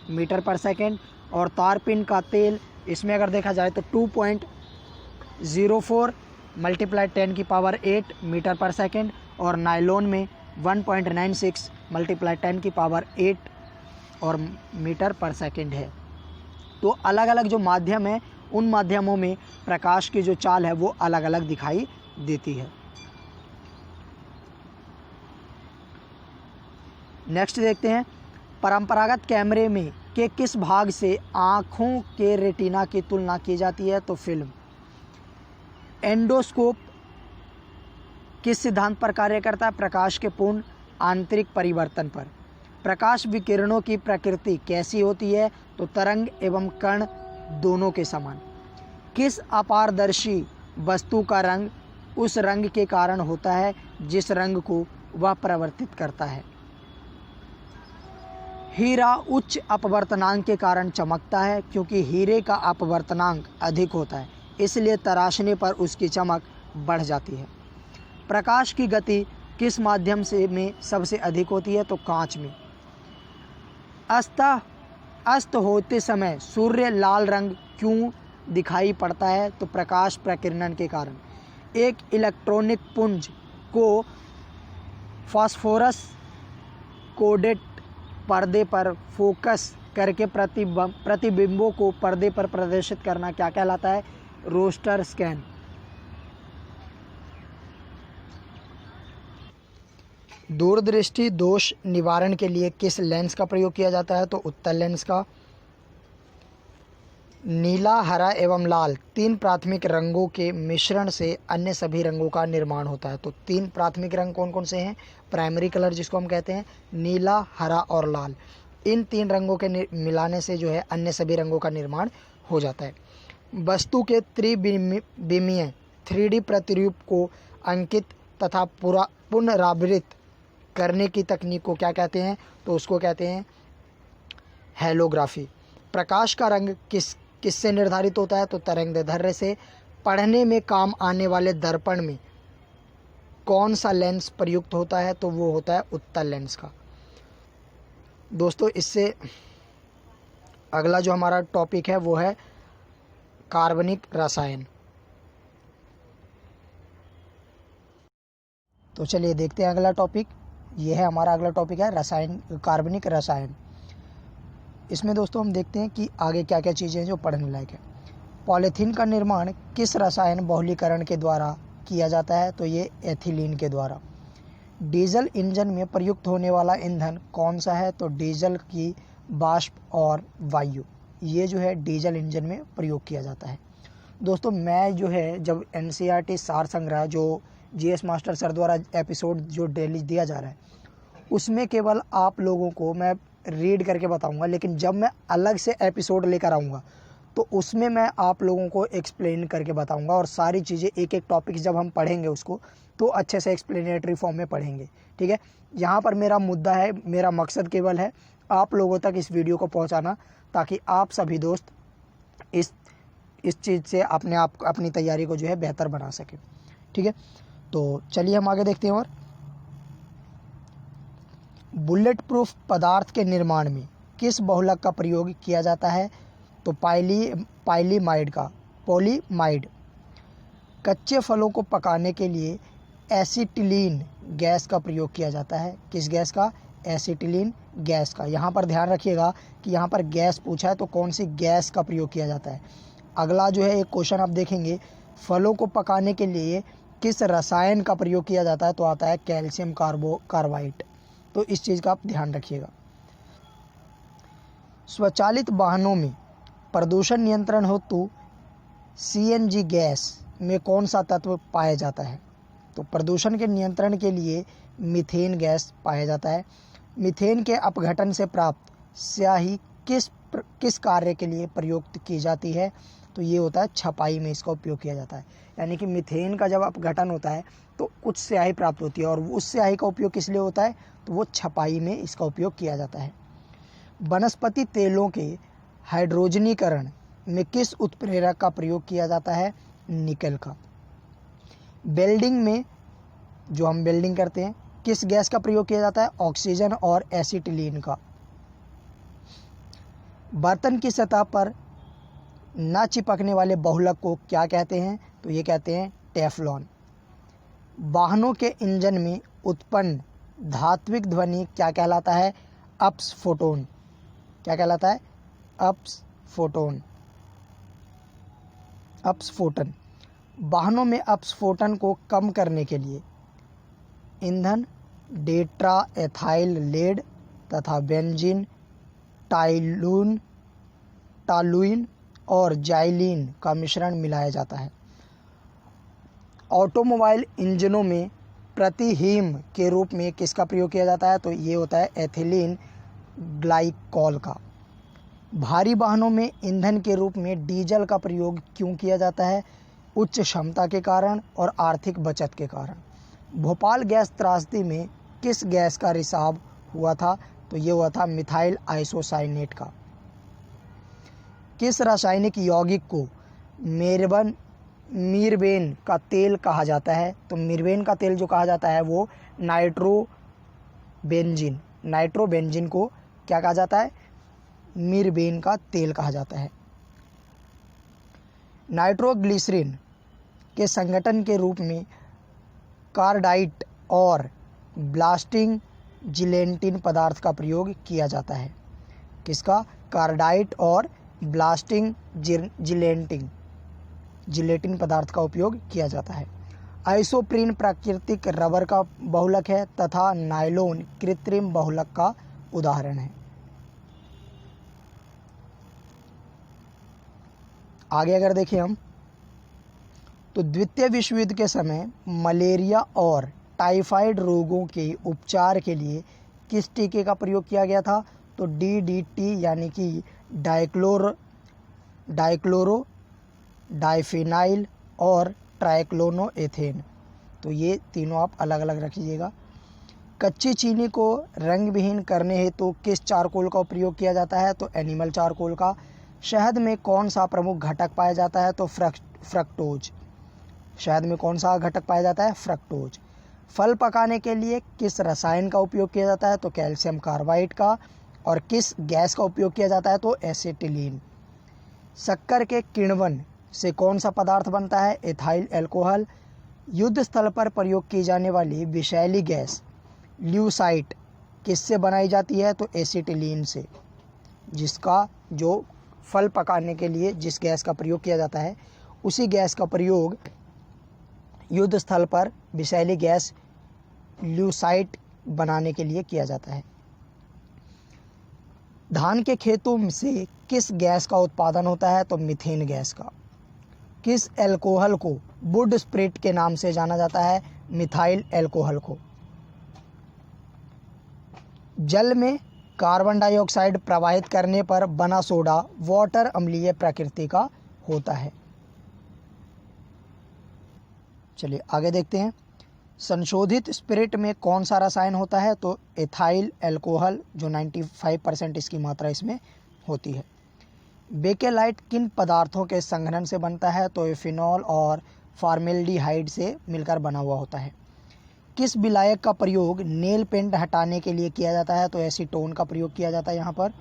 मीटर पर सेकेंड, और तारपीन का तेल इसमें अगर देखा जाए तो 2.04 × 10⁸ मीटर पर सेकेंड, और नायलॉन में 1.96 × 10⁸ और मीटर पर सेकेंड है। तो अलग अलग जो माध्यम है उन माध्यमों में प्रकाश की जो चाल है वो अलग अलग दिखाई देती है। नेक्स्ट देखते हैं, परंपरागत कैमरे में के किस भाग से आँखों के रेटिना की तुलना की जाती है? तो फिल्म। एंडोस्कोप किस सिद्धांत पर कार्य करता है? प्रकाश के पूर्ण आंतरिक परिवर्तन पर। प्रकाश विकिरणों की प्रकृति कैसी होती है? तो तरंग एवं कण दोनों के समान। किस अपारदर्शी वस्तु का रंग उस रंग के कारण होता है जिस रंग को वह परिवर्तित करता है? हीरा उच्च अपवर्तनांक के कारण चमकता है, क्योंकि हीरे का अपवर्तनांक अधिक होता है, इसलिए तराशने पर उसकी चमक बढ़ जाती है। प्रकाश की गति किस माध्यम से में सबसे अधिक होती है? तो कांच में। अस्त होते समय सूर्य लाल रंग क्यों दिखाई पड़ता है? तो प्रकाश प्रकीर्णन के कारण। एक इलेक्ट्रॉनिक पुंज को फास्फोरस कोडेड पर्दे पर फोकस करके प्रतिबिंबों को पर्दे पर प्रदर्शित करना क्या कहलाता है? Roster scan. दूरदृष्टि दोष निवारण के लिए किस लेंस का प्रयोग किया जाता है? तो उत्तल लेंस का। नीला, हरा एवं लाल 3 प्राथमिक रंगों के मिश्रण से अन्य सभी रंगों का निर्माण होता है। तो 3 प्राथमिक रंग कौन कौन से हैं? प्राइमरी कलर जिसको हम कहते हैं, नीला, हरा और लाल। इन 3 रंगों के मिलाने से जो है अन्य सभी रंगों का निर्माण हो जाता है। वस्तु के त्रिविमीय 3D प्रतिरूप को अंकित तथा पुनरावृत्त करने की तकनीक को क्या कहते हैं? तो उसको कहते हैं हेलोग्राफी। प्रकाश का रंग किससे निर्धारित होता है? तो तरंगदैर्ध्य से। पढ़ने में काम आने वाले दर्पण में कौन सा लेंस प्रयुक्त होता है? तो वो होता है उत्तल लेंस का। दोस्तों, इससे अगला जो हमारा टॉपिक है वो है कार्बनिक रसायन। तो चलिए देखते हैं अगला टॉपिक। ये है हमारा अगला टॉपिक है रसायन, कार्बनिक रसायन। इसमें दोस्तों हम देखते हैं कि आगे क्या क्या चीज़ें हैं जो पढ़ने लायक है। पॉलीथीन का निर्माण किस रसायन बहुलीकरण के द्वारा किया जाता है? तो ये एथिलीन के द्वारा। डीजल इंजन में प्रयुक्त होने वाला ईंधन कौन सा है? तो डीजल की वाष्प और वायु, ये जो है डीजल इंजन में प्रयोग किया जाता है। दोस्तों, मैं जो है जब NCERT सार संग्रह जो GS मास्टर सर द्वारा एपिसोड जो डेली दिया जा रहा है उसमें केवल आप लोगों को मैं रीड करके बताऊंगा, लेकिन जब मैं अलग से एपिसोड लेकर आऊँगा तो उसमें मैं आप लोगों को एक्सप्लेन करके बताऊंगा, और सारी चीज़ें एक एक टॉपिक जब हम पढ़ेंगे उसको तो अच्छे से एक्सप्लेनेटरी फॉर्म में पढ़ेंगे। ठीक है, यहाँ पर मेरा मुद्दा है, मेरा मकसद केवल है आप लोगों तक इस वीडियो को पहुँचाना, ताकि आप सभी दोस्त इस चीज़ से अपनी तैयारी को जो है बेहतर बना सकें। ठीक है, तो चलिए हम आगे देखते हैं। और बुलेट प्रूफ पदार्थ के निर्माण में किस बहुलक का प्रयोग किया जाता है? तो पॉलीमाइड। कच्चे फलों को पकाने के लिए एसिटिलीन गैस का प्रयोग किया जाता है। किस गैस का? एसिटिलीन गैस का। यहाँ पर ध्यान रखिएगा कि यहाँ पर गैस पूछा है तो कौन सी गैस का प्रयोग किया जाता है। अगला जो है एक क्वेश्चन आप देखेंगे, फलों को पकाने के लिए किस रसायन का प्रयोग किया जाता है? तो आता है कैल्शियम कार्बाइड। तो इस चीज़ का आप ध्यान रखिएगा। स्वचालित वाहनों में प्रदूषण नियंत्रण हेतु CNG गैस में कौन सा तत्व पाया जाता है? तो प्रदूषण के नियंत्रण के लिए मीथेन गैस पाया जाता है। मीथेन के अपघटन से प्राप्त स्याही किस कार्य के लिए प्रयुक्त की जाती है? तो ये होता है छपाई में इसका उपयोग किया जाता है। यानी कि मीथेन का जब अपघटन होता है तो कुछ स्याही प्राप्त होती है, और उस स्याही का उपयोग किस लिए होता है, तो वो छपाई में इसका उपयोग किया जाता है। वनस्पति तेलों के हाइड्रोजनीकरण में किस उत्प्रेरक का प्रयोग किया जाता है, निकल का। वेल्डिंग में, जो हम वेल्डिंग करते हैं, किस गैस का प्रयोग किया जाता है, ऑक्सीजन और एसिटिलीन का। बर्तन की सतह पर न चिपकने वाले बहुलक को क्या कहते हैं, तो ये कहते हैं टेफ्लॉन। वाहनों के इंजन में उत्पन्न धात्विक ध्वनि क्या कहलाता है, अपस्फोटन। क्या कहलाता है, अपस्फोटन। अपस्फोटन। वाहनों में अपस्फोटन को कम करने के लिए ईंधन डेट्रा एथाइल लेड तथा बेंजीन, टालुइन और जाइलिन का मिश्रण मिलाया जाता है। ऑटोमोबाइल इंजनों में प्रतिहीम के रूप में किसका प्रयोग किया जाता है, तो ये होता है एथिलीन ग्लाइकॉल का। भारी वाहनों में ईंधन के रूप में डीजल का प्रयोग क्यों किया जाता है, उच्च क्षमता के कारण और आर्थिक बचत के कारण। भोपाल गैस त्रासदी में किस गैस का रिसाव हुआ था, तो ये हुआ था मिथाइल आइसोसाइनेट का। किस रासायनिक यौगिक को मीरबेन का तेल कहा जाता है, तो मीरबेन का तेल जो कहा जाता है वो नाइट्रोबेंजीन को क्या कहा जाता है, मीरबेन का तेल कहा जाता है। नाइट्रोग्लिसरीन के संगठन के रूप में कार्डाइट और ब्लास्टिंग जिलेटिन पदार्थ का प्रयोग किया जाता है। किसका, कार्डाइट और ब्लास्टिंग जिलेटिन पदार्थ का उपयोग किया जाता है। आइसोप्रीन प्राकृतिक रबर का बहुलक है तथा नायलॉन कृत्रिम बहुलक का उदाहरण है। आगे अगर देखें हम, तो द्वितीय विश्व युद्ध के समय मलेरिया और टाइफाइड रोगों के उपचार के लिए किस टीके का प्रयोग किया गया था, तो DDT यानी कि डाइक्लोरो डाइफेनाइल और ट्राइक्लोनोएथेन। तो ये तीनों आप अलग अलग रखिएगा। कच्ची चीनी को रंग विहीन करने हेतु तो किस चारकोल का प्रयोग किया जाता है, तो एनिमल चारकोल का। शहद में कौन सा प्रमुख घटक पाया जाता है, तो फ्रक्टोज। शहद में कौन सा घटक पाया जाता है, फ्रक्टोज। फल पकाने के लिए किस रसायन का उपयोग किया जाता है, तो कैल्शियम कार्बाइड का। और किस गैस का उपयोग किया जाता है, तो एसिटिलीन। शक्कर के किण्वन से कौन सा पदार्थ बनता है, एथाइल अल्कोहल। युद्ध स्थल पर प्रयोग की जाने वाली विषैली गैस ल्यूसाइट किससे बनाई जाती है, तो एसिटिलीन से। जिसका जो फल पकाने के लिए जिस गैस का प्रयोग किया जाता है, उसी गैस का प्रयोग युद्ध स्थल पर विषैली गैस ल्यूसाइट बनाने के लिए किया जाता है। धान के खेतों से किस गैस का उत्पादन होता है, तो मीथेन गैस का। किस अल्कोहल को वुड स्प्रिट के नाम से जाना जाता है, मिथाइल अल्कोहल को। जल में कार्बन डाइऑक्साइड प्रवाहित करने पर बना सोडा वाटर अम्लीय प्रकृति का होता है। चलिए आगे देखते हैं। संशोधित स्पिरिट में कौन सा रसायन होता है, तो एथाइल अल्कोहल, जो 95% इसकी मात्रा इसमें होती है। बेकेलाइट किन पदार्थों के संघनन से बनता है, तो इफिनॉल और फॉर्मेल्डिहाइड से मिलकर बना हुआ होता है। किस विलायक का प्रयोग नेल पेंट हटाने के लिए किया जाता है, तो एसीटोन का प्रयोग किया जाता है यहाँ पर।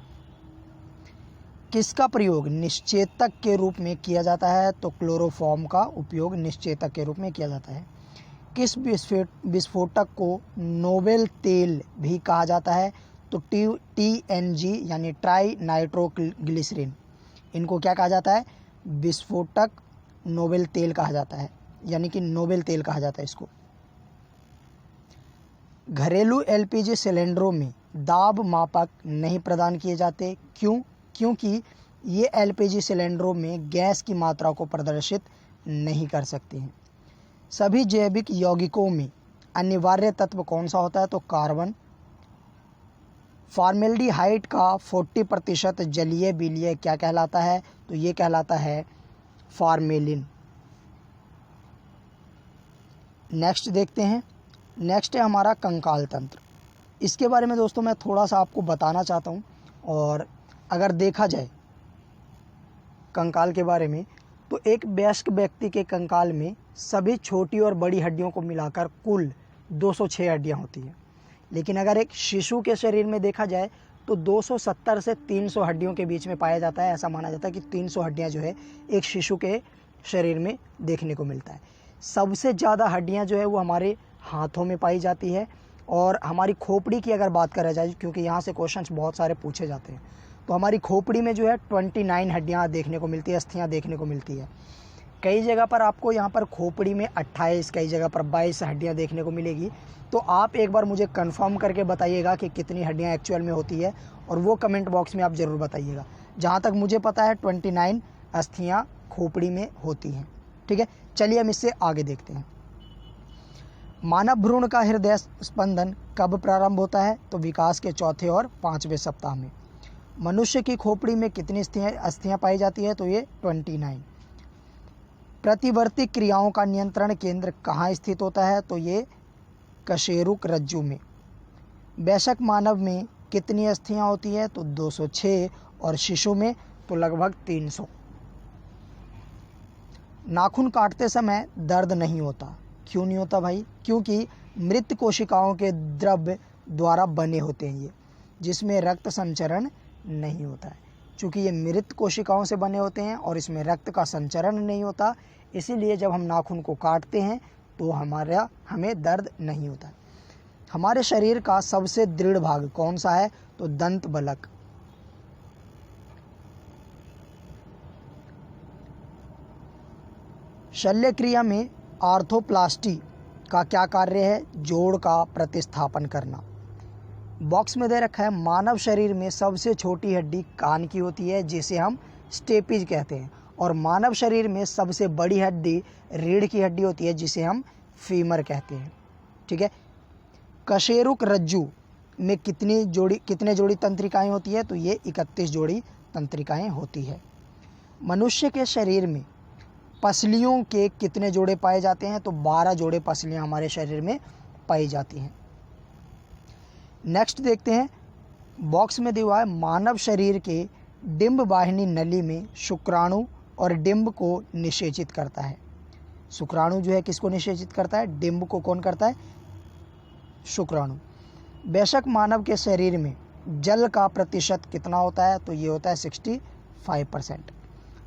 किसका प्रयोग निश्चेतक के रूप में किया जाता है, तो क्लोरोफॉर्म का उपयोग निश्चेतक के रूप में किया जाता है। किस विस्फोटक को नोबेल तेल भी कहा जाता है, तो TNG यानी ट्राई नाइट्रोग्लिसरीन। इनको क्या कहा जाता है, विस्फोटक नोबेल तेल कहा जाता है, यानी कि नोबेल तेल कहा जाता है इसको। घरेलू LPG सिलेंडरों में दाब मापक नहीं प्रदान किए जाते, क्यों? क्योंकि ये LPG सिलेंडरों में गैस की मात्रा को प्रदर्शित नहीं कर सकते हैं। सभी जैविक यौगिकों में अनिवार्य तत्व कौन सा होता है, तो कार्बन। फॉर्मेल्डिहाइड का 40% जलीय विलय क्या कहलाता है, तो ये कहलाता है फार्मेलिन। नेक्स्ट देखते हैं, नेक्स्ट है हमारा कंकाल तंत्र। इसके बारे में दोस्तों मैं थोड़ा सा आपको बताना चाहता हूँ। और अगर देखा जाए कंकाल के बारे में, तो एक वयस्क व्यक्ति के कंकाल में सभी छोटी और बड़ी हड्डियों को मिलाकर कुल 206 हड्डियाँ होती हैं। लेकिन अगर एक शिशु के शरीर में देखा जाए तो 270 से 300 हड्डियों के बीच में पाया जाता है। ऐसा माना जाता है कि 300 हड्डियाँ जो है एक शिशु के शरीर में देखने को मिलता है। सबसे ज़्यादा हड्डियाँ जो है वो हमारे हाथों में पाई जाती है। और हमारी खोपड़ी की अगर बात करा जाए, क्योंकि यहाँ से क्वेश्चंस बहुत सारे पूछे जाते हैं, तो हमारी खोपड़ी में जो है 29 हड्डियाँ देखने को मिलती है, अस्थियाँ देखने को मिलती है। कई जगह पर आपको यहाँ पर खोपड़ी में 28, कई जगह पर 22 हड्डियाँ देखने को मिलेगी। तो आप एक बार मुझे कंफर्म करके बताइएगा कि कितनी हड्डियाँ एक्चुअल में होती है, और वो कमेंट बॉक्स में आप ज़रूर बताइएगा। जहाँ तक मुझे पता है 29 अस्थियाँ खोपड़ी में होती हैं। ठीक है, चलिए हम इससे आगे देखते हैं। मानव भ्रूण का हृदय स्पंदन कब प्रारंभ होता है? तो विकास के चौथे और 5वें सप्ताह में। मनुष्य की खोपड़ी में कितनी अस्थियाँ पाई जाती है? तो ये 29। प्रतिवर्ती क्रियाओं का नियंत्रण केंद्र कहाँ स्थित होता है? तो ये कशेरुक रज्जु में। वयस्क मानव में कितनी अस्थियाँ होती है? तो 206, और शिशु में तो लगभग 300। नाखून काटते समय दर्द नहीं होता, क्यों नहीं होता भाई? क्योंकि मृत कोशिकाओं के द्रव्य द्वारा बने होते हैं ये, जिसमें रक्त संचरण नहीं होता है। चूँकि ये मृत कोशिकाओं से बने होते हैं और इसमें रक्त का संचरण नहीं होता, इसीलिए जब हम नाखून को काटते हैं तो हमें दर्द नहीं होता है। हमारे शरीर का सबसे दृढ़ भाग कौन सा है? तो दंत बलक। शल्य क्रिया में आर्थोप्लास्टी का क्या कार्य है? जोड़ का प्रतिस्थापन करना। बॉक्स में दे रखा है, मानव शरीर में सबसे छोटी हड्डी कान की होती है, जिसे हम स्टेपिज कहते हैं। और मानव शरीर में सबसे बड़ी हड्डी रीढ़ की हड्डी होती है, जिसे हम फीमर कहते हैं। ठीक है, कशेरुक रज्जु में कितने जोड़ी तंत्रिकाएं होती है? तो ये 31 जोड़ी तंत्रिकाएं होती है। मनुष्य के शरीर में पसलियों के कितने जोड़े पाए जाते हैं? तो 12 जोड़े पसलियां हमारे शरीर में पाई जाती हैं। नेक्स्ट देखते हैं, बॉक्स में दिया हुआ है, मानव शरीर के डिंब वाहिनी नली में शुक्राणु और डिंब को निषेचित करता है। शुक्राणु जो है किसको निषेचित करता है? डिंब को। कौन करता है? शुक्राणु। वयस्क मानव के शरीर में जल का प्रतिशत कितना होता है? तो ये होता है 65%।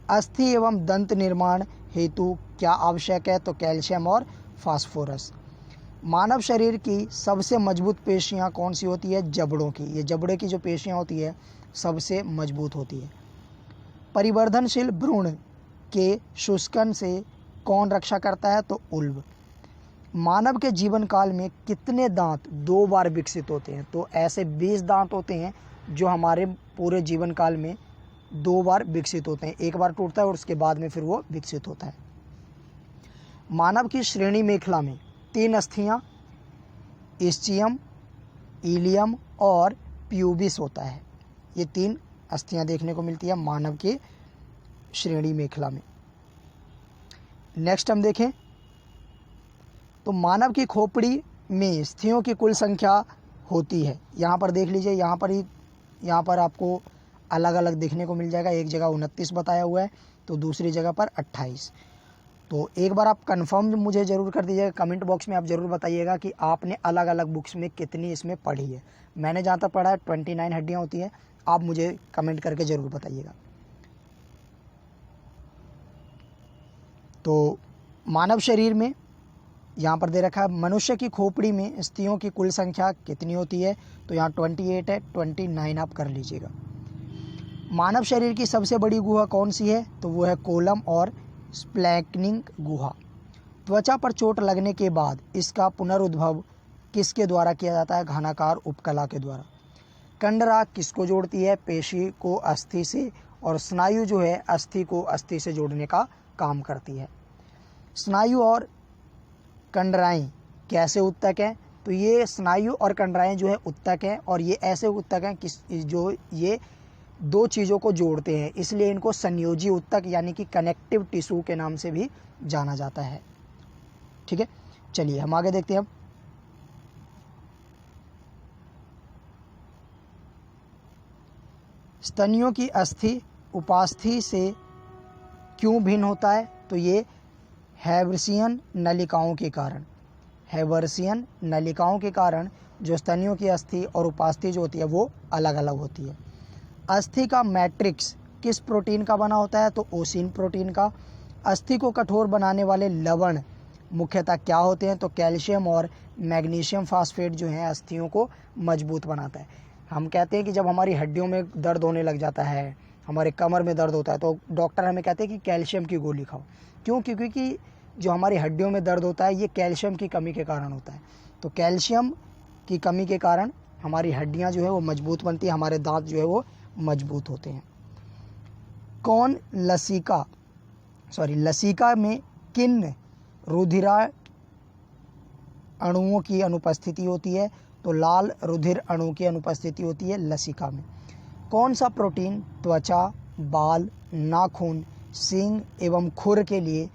अस्थि एवं दंत निर्माण हेतु क्या आवश्यक है? तो कैल्शियम और फास्फोरस। मानव शरीर की सबसे मजबूत पेशियां कौन सी होती है? जबड़ों की। ये जबड़े की जो पेशियां होती है सबसे मजबूत होती है। परिवर्धनशील भ्रूण के शुष्कन से कौन रक्षा करता है? तो उल्ब। मानव के जीवन काल में कितने दांत 2 बार विकसित होते हैं? तो ऐसे 20 दांत होते हैं जो हमारे पूरे जीवन काल में 2 बार विकसित होते हैं। एक बार टूटता है और उसके बाद में फिर वो विकसित होता है। मानव की श्रेणी मेखला में 3 अस्थियां इस्चियम, इलियम और प्यूबिस होता है। ये 3 अस्थियां देखने को मिलती है मानव के श्रेणी मेखला में। नेक्स्ट हम देखें तो मानव की खोपड़ी में अस्थियों की कुल संख्या होती है। यहाँ पर देख लीजिए, यहाँ पर आपको अलग अलग देखने को मिल जाएगा। एक जगह 29 बताया हुआ है तो दूसरी जगह पर 28। तो एक बार आप कंफर्म मुझे ज़रूर कर दीजिएगा, कमेंट बॉक्स में आप ज़रूर बताइएगा कि आपने अलग अलग बुक्स में कितनी इसमें पढ़ी है। मैंने जहाँ तक पढ़ा है 29 हड्डियाँ होती हैं, आप मुझे कमेंट करके ज़रूर बताइएगा। तो मानव शरीर में यहाँ पर दे रखा है, मनुष्य की खोपड़ी में अस्थियों की कुल संख्या कितनी होती है? तो यहाँ 28 है, 29 आप कर लीजिएगा। मानव शरीर की सबसे बड़ी गुहा कौन सी है? तो वो है कोलम और स्प्लैंकिंग गुहा। त्वचा पर चोट लगने के बाद इसका पुनरुद्भव किसके द्वारा किया जाता है? घनाकार उपकला के द्वारा। कंडरा किसको जोड़ती है? पेशी को अस्थि से, और स्नायु जो है अस्थि को अस्थि से जोड़ने का काम करती है। स्नायु और कंडराएं कैसे उत्तक हैं? तो ये स्नायु और कंडराएं जो है उत्तक हैं, और ये ऐसे उत्तक हैं कि जो ये दो चीज़ों को जोड़ते हैं, इसलिए इनको संयोजी ऊतक यानी कि कनेक्टिव टिश्यू के नाम से भी जाना जाता है। ठीक है, चलिए हम आगे देखते हैं। अब स्तनियों की अस्थि उपास्थि से क्यों भिन्न होता है? तो ये हैवर्सियन नलिकाओं के कारण, हैवर्सियन नलिकाओं के कारण जो स्तनियों की अस्थि और उपास्थि जो होती है वो अलग अलग होती है। अस्थि का मैट्रिक्स किस प्रोटीन का बना होता है? तो ओसिन प्रोटीन का। अस्थि को कठोर बनाने वाले लवण मुख्यतः क्या होते हैं? तो कैल्शियम और मैग्नीशियम फास्फेट जो हैं अस्थियों को मजबूत बनाता है। हम कहते हैं कि जब हमारी हड्डियों में दर्द होने लग जाता है, हमारे कमर में दर्द होता है, तो डॉक्टर हमें कहते हैं कि कैल्शियम की गोली खाओ। क्यों? क्योंकि जो हमारी हड्डियों में दर्द होता है ये कैल्शियम की कमी के कारण होता है। तो कैल्शियम की कमी के कारण हमारी हड्डियां जो है वो मजबूत बनती है, हमारे दांत जो है वो मजबूत होते हैं। कौन लसिका में किन रुधिरा अणुओं की अनुपस्थिति होती है? तो लाल रुधिर अणु की अनुपस्थिति होती है लसिका में। कौन सा प्रोटीन त्वचा, बाल, नाखून, सींग एवं खुर के लिए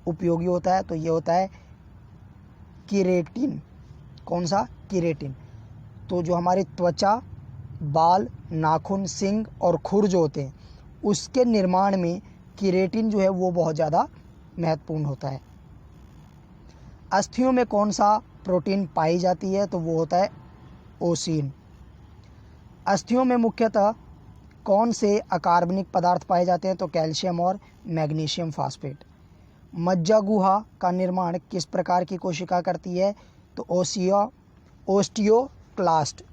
उपयोगी होता है? तो ये होता है कीरेटिन। कौन सा? कीरेटिन। तो जो हमारी त्वचा, बाल, नाखून, सींग और खुर जो होते हैं उसके निर्माण में कीरेटिन जो है वो बहुत ज़्यादा महत्वपूर्ण होता है। अस्थियों में कौन सा प्रोटीन पाई जाती है? तो वो होता है ओसिन। अस्थियों में मुख्यतः कौन से अकार्बनिक पदार्थ पाए जाते हैं? तो कैल्शियम और मैग्नीशियम फास्फेट। मज्जा गुहा का निर्माण किस प्रकार की कोशिका करती है? तो ओस्टियोक्लास्ट।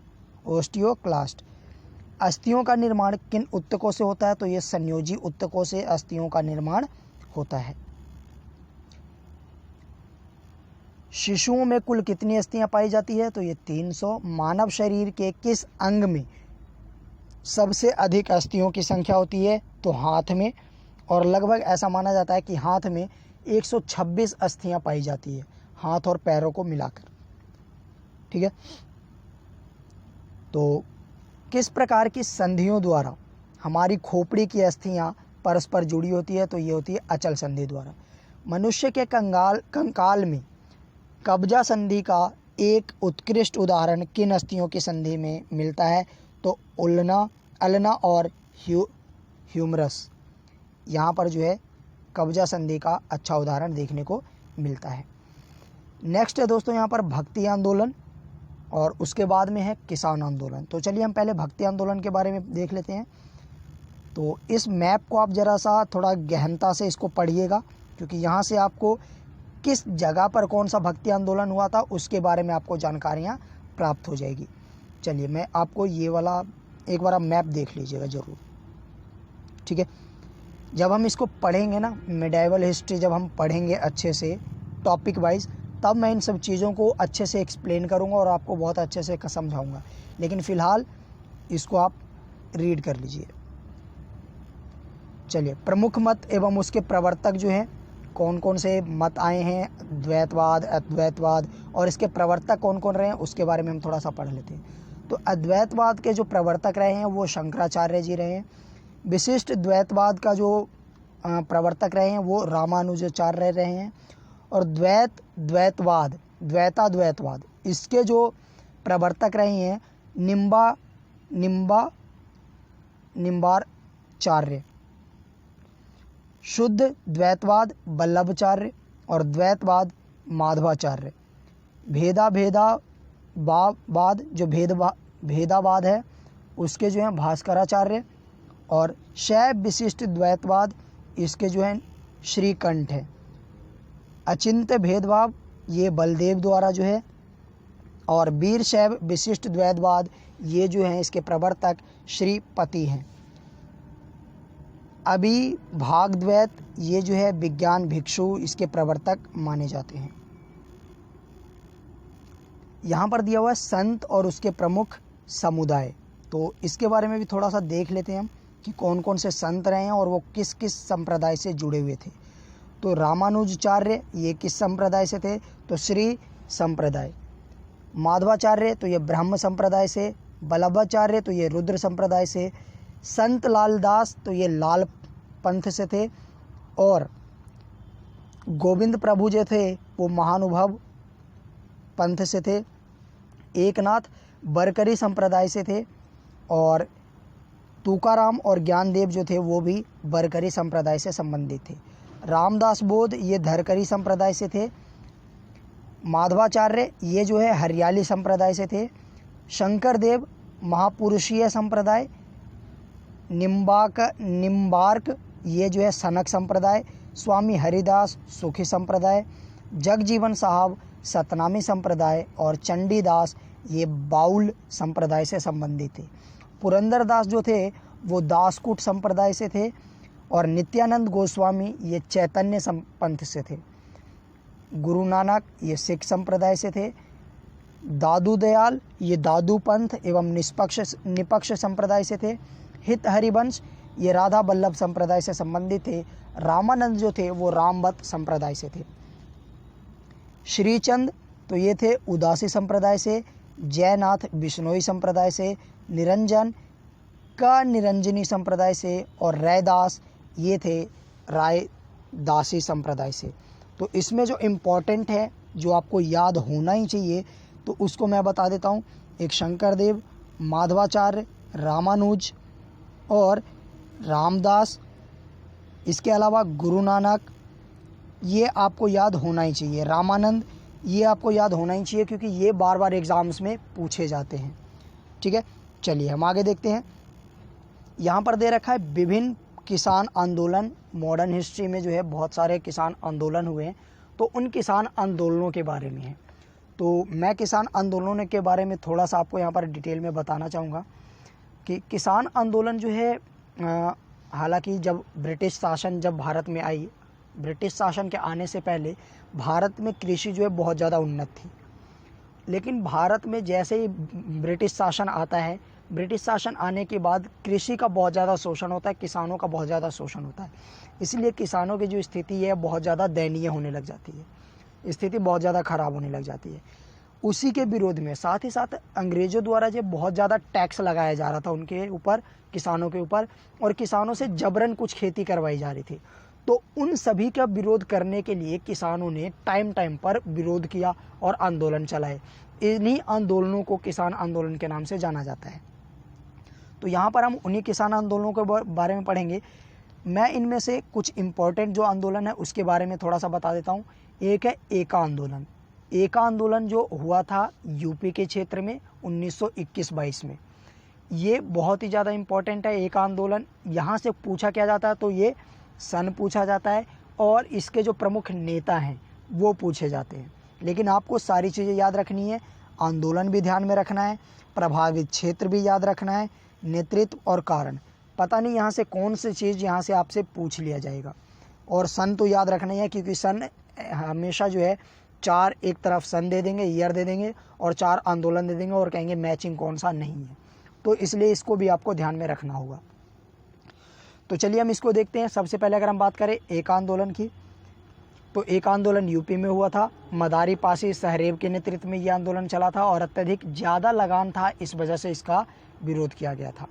अस्थियों का निर्माण किन ऊतकों से होता है? तो ये संयोजी ऊतकों से अस्थियों का निर्माण होता है। शिशुओं में कुल कितनी अस्थियां पाई जाती है? तो ये 300। मानव शरीर के किस अंग में सबसे अधिक अस्थियों की संख्या होती है? तो हाथ में, और लगभग ऐसा माना जाता है कि हाथ में 126 अस्थियां पाई जाती है, हाथ और पैरों को मिलाकर। ठीक है, तो किस प्रकार की संधियों द्वारा हमारी खोपड़ी की अस्थियां परस्पर जुड़ी होती है? तो ये होती है अचल संधि द्वारा। मनुष्य के कंकाल में कब्जा संधि का एक उत्कृष्ट उदाहरण किन अस्थियों की संधि में मिलता है? तो अल्ना और ह्यूमरस। यहाँ पर जो है कब्जा संधि का अच्छा उदाहरण देखने को मिलता है। नेक्स्ट है दोस्तों यहाँ पर भक्ति आंदोलन, और उसके बाद में है किसान आंदोलन। तो चलिए हम पहले भक्ति आंदोलन के बारे में देख लेते हैं। तो इस मैप को आप ज़रा सा थोड़ा गहनता से इसको पढ़िएगा, क्योंकि यहाँ से आपको किस जगह पर कौन सा भक्ति आंदोलन हुआ था उसके बारे में आपको जानकारियाँ प्राप्त हो जाएगी। चलिए मैं आपको ये वाला एक बार आप मैप देख लीजिएगा ज़रूर। ठीक है, जब हम इसको पढ़ेंगे ना, मिडाइवल हिस्ट्री जब हम पढ़ेंगे अच्छे से टॉपिक वाइज, तब मैं इन सब चीज़ों को अच्छे से एक्सप्लेन करूंगा और आपको बहुत अच्छे से समझाऊंगा। लेकिन फ़िलहाल इसको आप रीड कर लीजिए। चलिए, प्रमुख मत एवं उसके प्रवर्तक जो हैं, कौन कौन से मत आए हैं, द्वैतवाद, अद्वैतवाद, और इसके प्रवर्तक कौन कौन रहे हैं उसके बारे में हम थोड़ा सा पढ़ लेते हैं। तो अद्वैतवाद के जो प्रवर्तक रहे हैं वो शंकराचार्य जी रहे हैं। विशिष्ट द्वैतवाद का जो प्रवर्तक रहे हैं वो रामानुजाचार्य रहे हैं। और द्वैताद्वैतवाद इसके जो प्रवर्तक रहे हैं निम्बार्चार्य। शुद्ध द्वैतवाद वल्लभाचार्य, और द्वैतवाद माधवाचार्य। भेदावाद है उसके जो हैं भास्कराचार्य। और शैव विशिष्ट द्वैतवाद इसके जो हैं श्रीकंठ है। अचिंत्य भेदभाव ये बलदेव द्वारा जो है। और वीर शैव विशिष्ट द्वैतवाद ये जो हैं इसके प्रवर्तक श्रीपति हैं। अभिभागद्वैत ये जो है विज्ञान भिक्षु इसके प्रवर्तक माने जाते हैं। यहाँ पर दिया हुआ है संत और उसके प्रमुख समुदाय, तो इसके बारे में भी थोड़ा सा देख लेते हैं हम कि कौन कौन से संत रहे हैं और वो किस किस संप्रदाय से जुड़े हुए थे। तो रामानुजाचार्य ये किस संप्रदाय से थे? तो श्री संप्रदाय। माधवाचार्य तो ये ब्रह्म संप्रदाय से। वल्लभाचार्य तो ये रुद्र संप्रदाय से। संत लाल दास तो ये लाल पंथ से थे, और गोविंद प्रभु जो थे वो महानुभव पंथ से थे। एकनाथ बरकरी संप्रदाय से थे, और तुकाराम और ज्ञानदेव जो थे वो भी बरकरी संप्रदाय से संबंधित थे। रामदास बोध ये धरकरी संप्रदाय से थे। माधवाचार्य ये जो है हरियाली संप्रदाय से थे। शंकरदेव महापुरुषीय संप्रदाय। निम्बार्क ये जो है सनक संप्रदाय। स्वामी हरिदास सुखी संप्रदाय। जगजीवन साहब सतनामी संप्रदाय, और चंडीदास ये बाउल संप्रदाय से संबंधित थे। पुरंदरदास जो थे वो दासकूट संप्रदाय से थे, और नित्यानंद गोस्वामी ये चैतन्य पंथ से थे। गुरु नानक ये सिख संप्रदाय से थे। दादू दयाल ये दादू पंथ एवं निपक्ष संप्रदाय से थे। हित हरिवंश ये राधा बल्लभ संप्रदाय से संबंधित थे। रामानंद जो थे वो रामवत संप्रदाय से थे। श्रीचंद तो ये थे उदासी संप्रदाय से। जयनाथ बिश्नोई संप्रदाय से। निरंजन का निरंजनी संप्रदाय से, और रैदास ये थे रायदासी संप्रदाय से। तो इसमें जो इम्पोर्टेंट है, जो आपको याद होना ही चाहिए, तो उसको मैं बता देता हूँ। एक शंकरदेव, माधवाचार्य, रामानुज और रामदास, इसके अलावा गुरु नानक, ये आपको याद होना ही चाहिए। रामानंद ये आपको याद होना ही चाहिए, क्योंकि ये बार बार एग्ज़ाम्स में पूछे जाते हैं। ठीक है, चलिए हम आगे देखते हैं। यहाँ पर दे रखा है विभिन्न किसान आंदोलन। मॉडर्न हिस्ट्री में जो है बहुत सारे किसान आंदोलन हुए हैं, तो उन किसान आंदोलनों के बारे में है। तो मैं किसान आंदोलनों के बारे में थोड़ा सा आपको यहाँ पर डिटेल में बताना चाहूँगा कि किसान आंदोलन जो है, हालांकि जब ब्रिटिश शासन जब भारत में आई, ब्रिटिश शासन के आने से पहले भारत में कृषि जो है बहुत ज़्यादा उन्नत थी। लेकिन भारत में जैसे ही ब्रिटिश शासन आता है, ब्रिटिश शासन आने के बाद कृषि का बहुत ज़्यादा शोषण होता है, किसानों का बहुत ज़्यादा शोषण होता है। इसलिए किसानों की जो स्थिति है बहुत ज़्यादा दयनीय होने लग जाती है, स्थिति बहुत ज़्यादा ख़राब होने लग जाती है। उसी के विरोध में साथ ही साथ अंग्रेज़ों द्वारा जो बहुत ज़्यादा टैक्स लगाया जा रहा था उनके ऊपर, किसानों के ऊपर, और किसानों से जबरन कुछ खेती करवाई जा रही थी। तो उन सभी का विरोध करने के लिए किसानों ने टाइम टाइम पर विरोध किया और आंदोलन चलाए। इन्हीं आंदोलनों को किसान आंदोलन के नाम से जाना जाता है। तो यहाँ पर हम उन्हीं किसान आंदोलनों के बारे में पढ़ेंगे। मैं इनमें से कुछ इम्पोर्टेंट जो आंदोलन है उसके बारे में थोड़ा सा बता देता हूँ। एक है एका आंदोलन। एका आंदोलन जो हुआ था यूपी के क्षेत्र में 1921-22 में, ये बहुत ही ज़्यादा इम्पोर्टेंट है। एका आंदोलन यहाँ से पूछा क्या जाता है तो ये सन पूछा जाता है, और इसके जो प्रमुख नेता हैं वो पूछे जाते हैं। लेकिन आपको सारी चीज़ें याद रखनी है, आंदोलन भी ध्यान में रखना है, प्रभावित क्षेत्र भी याद रखना है, नेतृत्व और कारण। पता नहीं यहाँ से कौन सी चीज़ यहाँ से आपसे पूछ लिया जाएगा। और सन तो याद रखना ही है, क्योंकि सन हमेशा जो है 4 एक तरफ सन दे देंगे, ईयर दे देंगे, और 4 आंदोलन दे देंगे और कहेंगे मैचिंग कौन सा नहीं है। तो इसलिए इसको भी आपको ध्यान में रखना होगा। तो चलिए हम इसको देखते हैं। सबसे पहले अगर हम बात करें एक आंदोलन की, तो एक आंदोलन यूपी में हुआ था। मदारी पासी सहरेव के नेतृत्व में ये आंदोलन चला था, और अत्यधिक ज़्यादा लगान था, इस वजह से इसका विरोध किया गया था।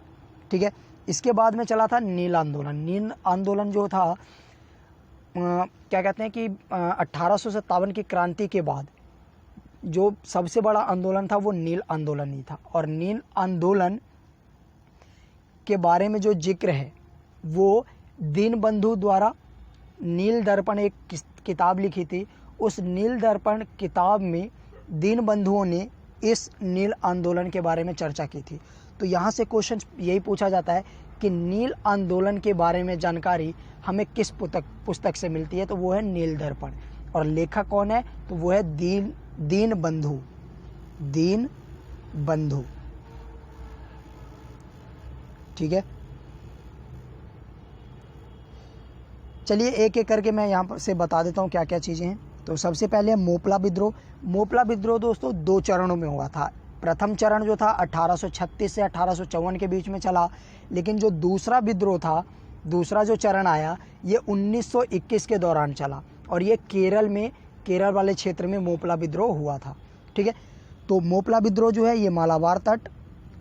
ठीक है, इसके बाद में चला था नील आंदोलन। नील आंदोलन जो था क्या कहते हैं कि 1857 की क्रांति के बाद जो सबसे बड़ा आंदोलन था वो नील आंदोलन ही था। और नील आंदोलन के बारे में जो जिक्र है वो दीनबंधु द्वारा नील दर्पण एक किताब लिखी थी। उस नील दर्पण किताब में दीनबंधुओं ने इस नील आंदोलन के बारे में चर्चा की थी। तो यहाँ से क्वेश्चन यही पूछा जाता है कि नील आंदोलन के बारे में जानकारी हमें किस पुस्तक से मिलती है, तो वो है नील दर्पण। और लेखक कौन है, तो वो है दीनबंधु। ठीक है, चलिए एक एक करके मैं यहाँ से बता देता हूँ क्या क्या चीज़ें हैं। तो सबसे पहले मोपला विद्रोह। मोपला विद्रोह दोस्तों 2 चरणों में हुआ था। प्रथम चरण जो था 1836 से 1854 के बीच में चला, लेकिन जो दूसरा विद्रोह था, दूसरा जो चरण आया, ये 1921 के दौरान चला, और ये केरल वाले क्षेत्र में मोपला विद्रोह हुआ था। ठीक है, तो मोपला विद्रोह जो है ये मालाबार तट,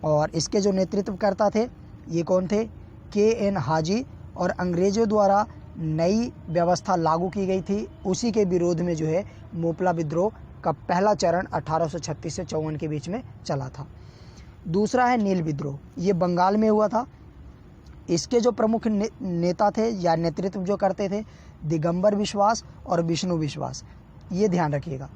और इसके जो नेतृत्व करता थे ये कौन थे? KN हाजी। और अंग्रेज़ों द्वारा नई व्यवस्था लागू की गई थी, उसी के विरोध में जो है मोपला विद्रोह का पहला चरण 1836 से 54 के बीच में चला था। दूसरा है नील विद्रोह, ये बंगाल में हुआ था। इसके जो प्रमुख नेता थे या नेतृत्व जो करते थे, दिगंबर विश्वास और विष्णु विश्वास, ये ध्यान रखिएगा।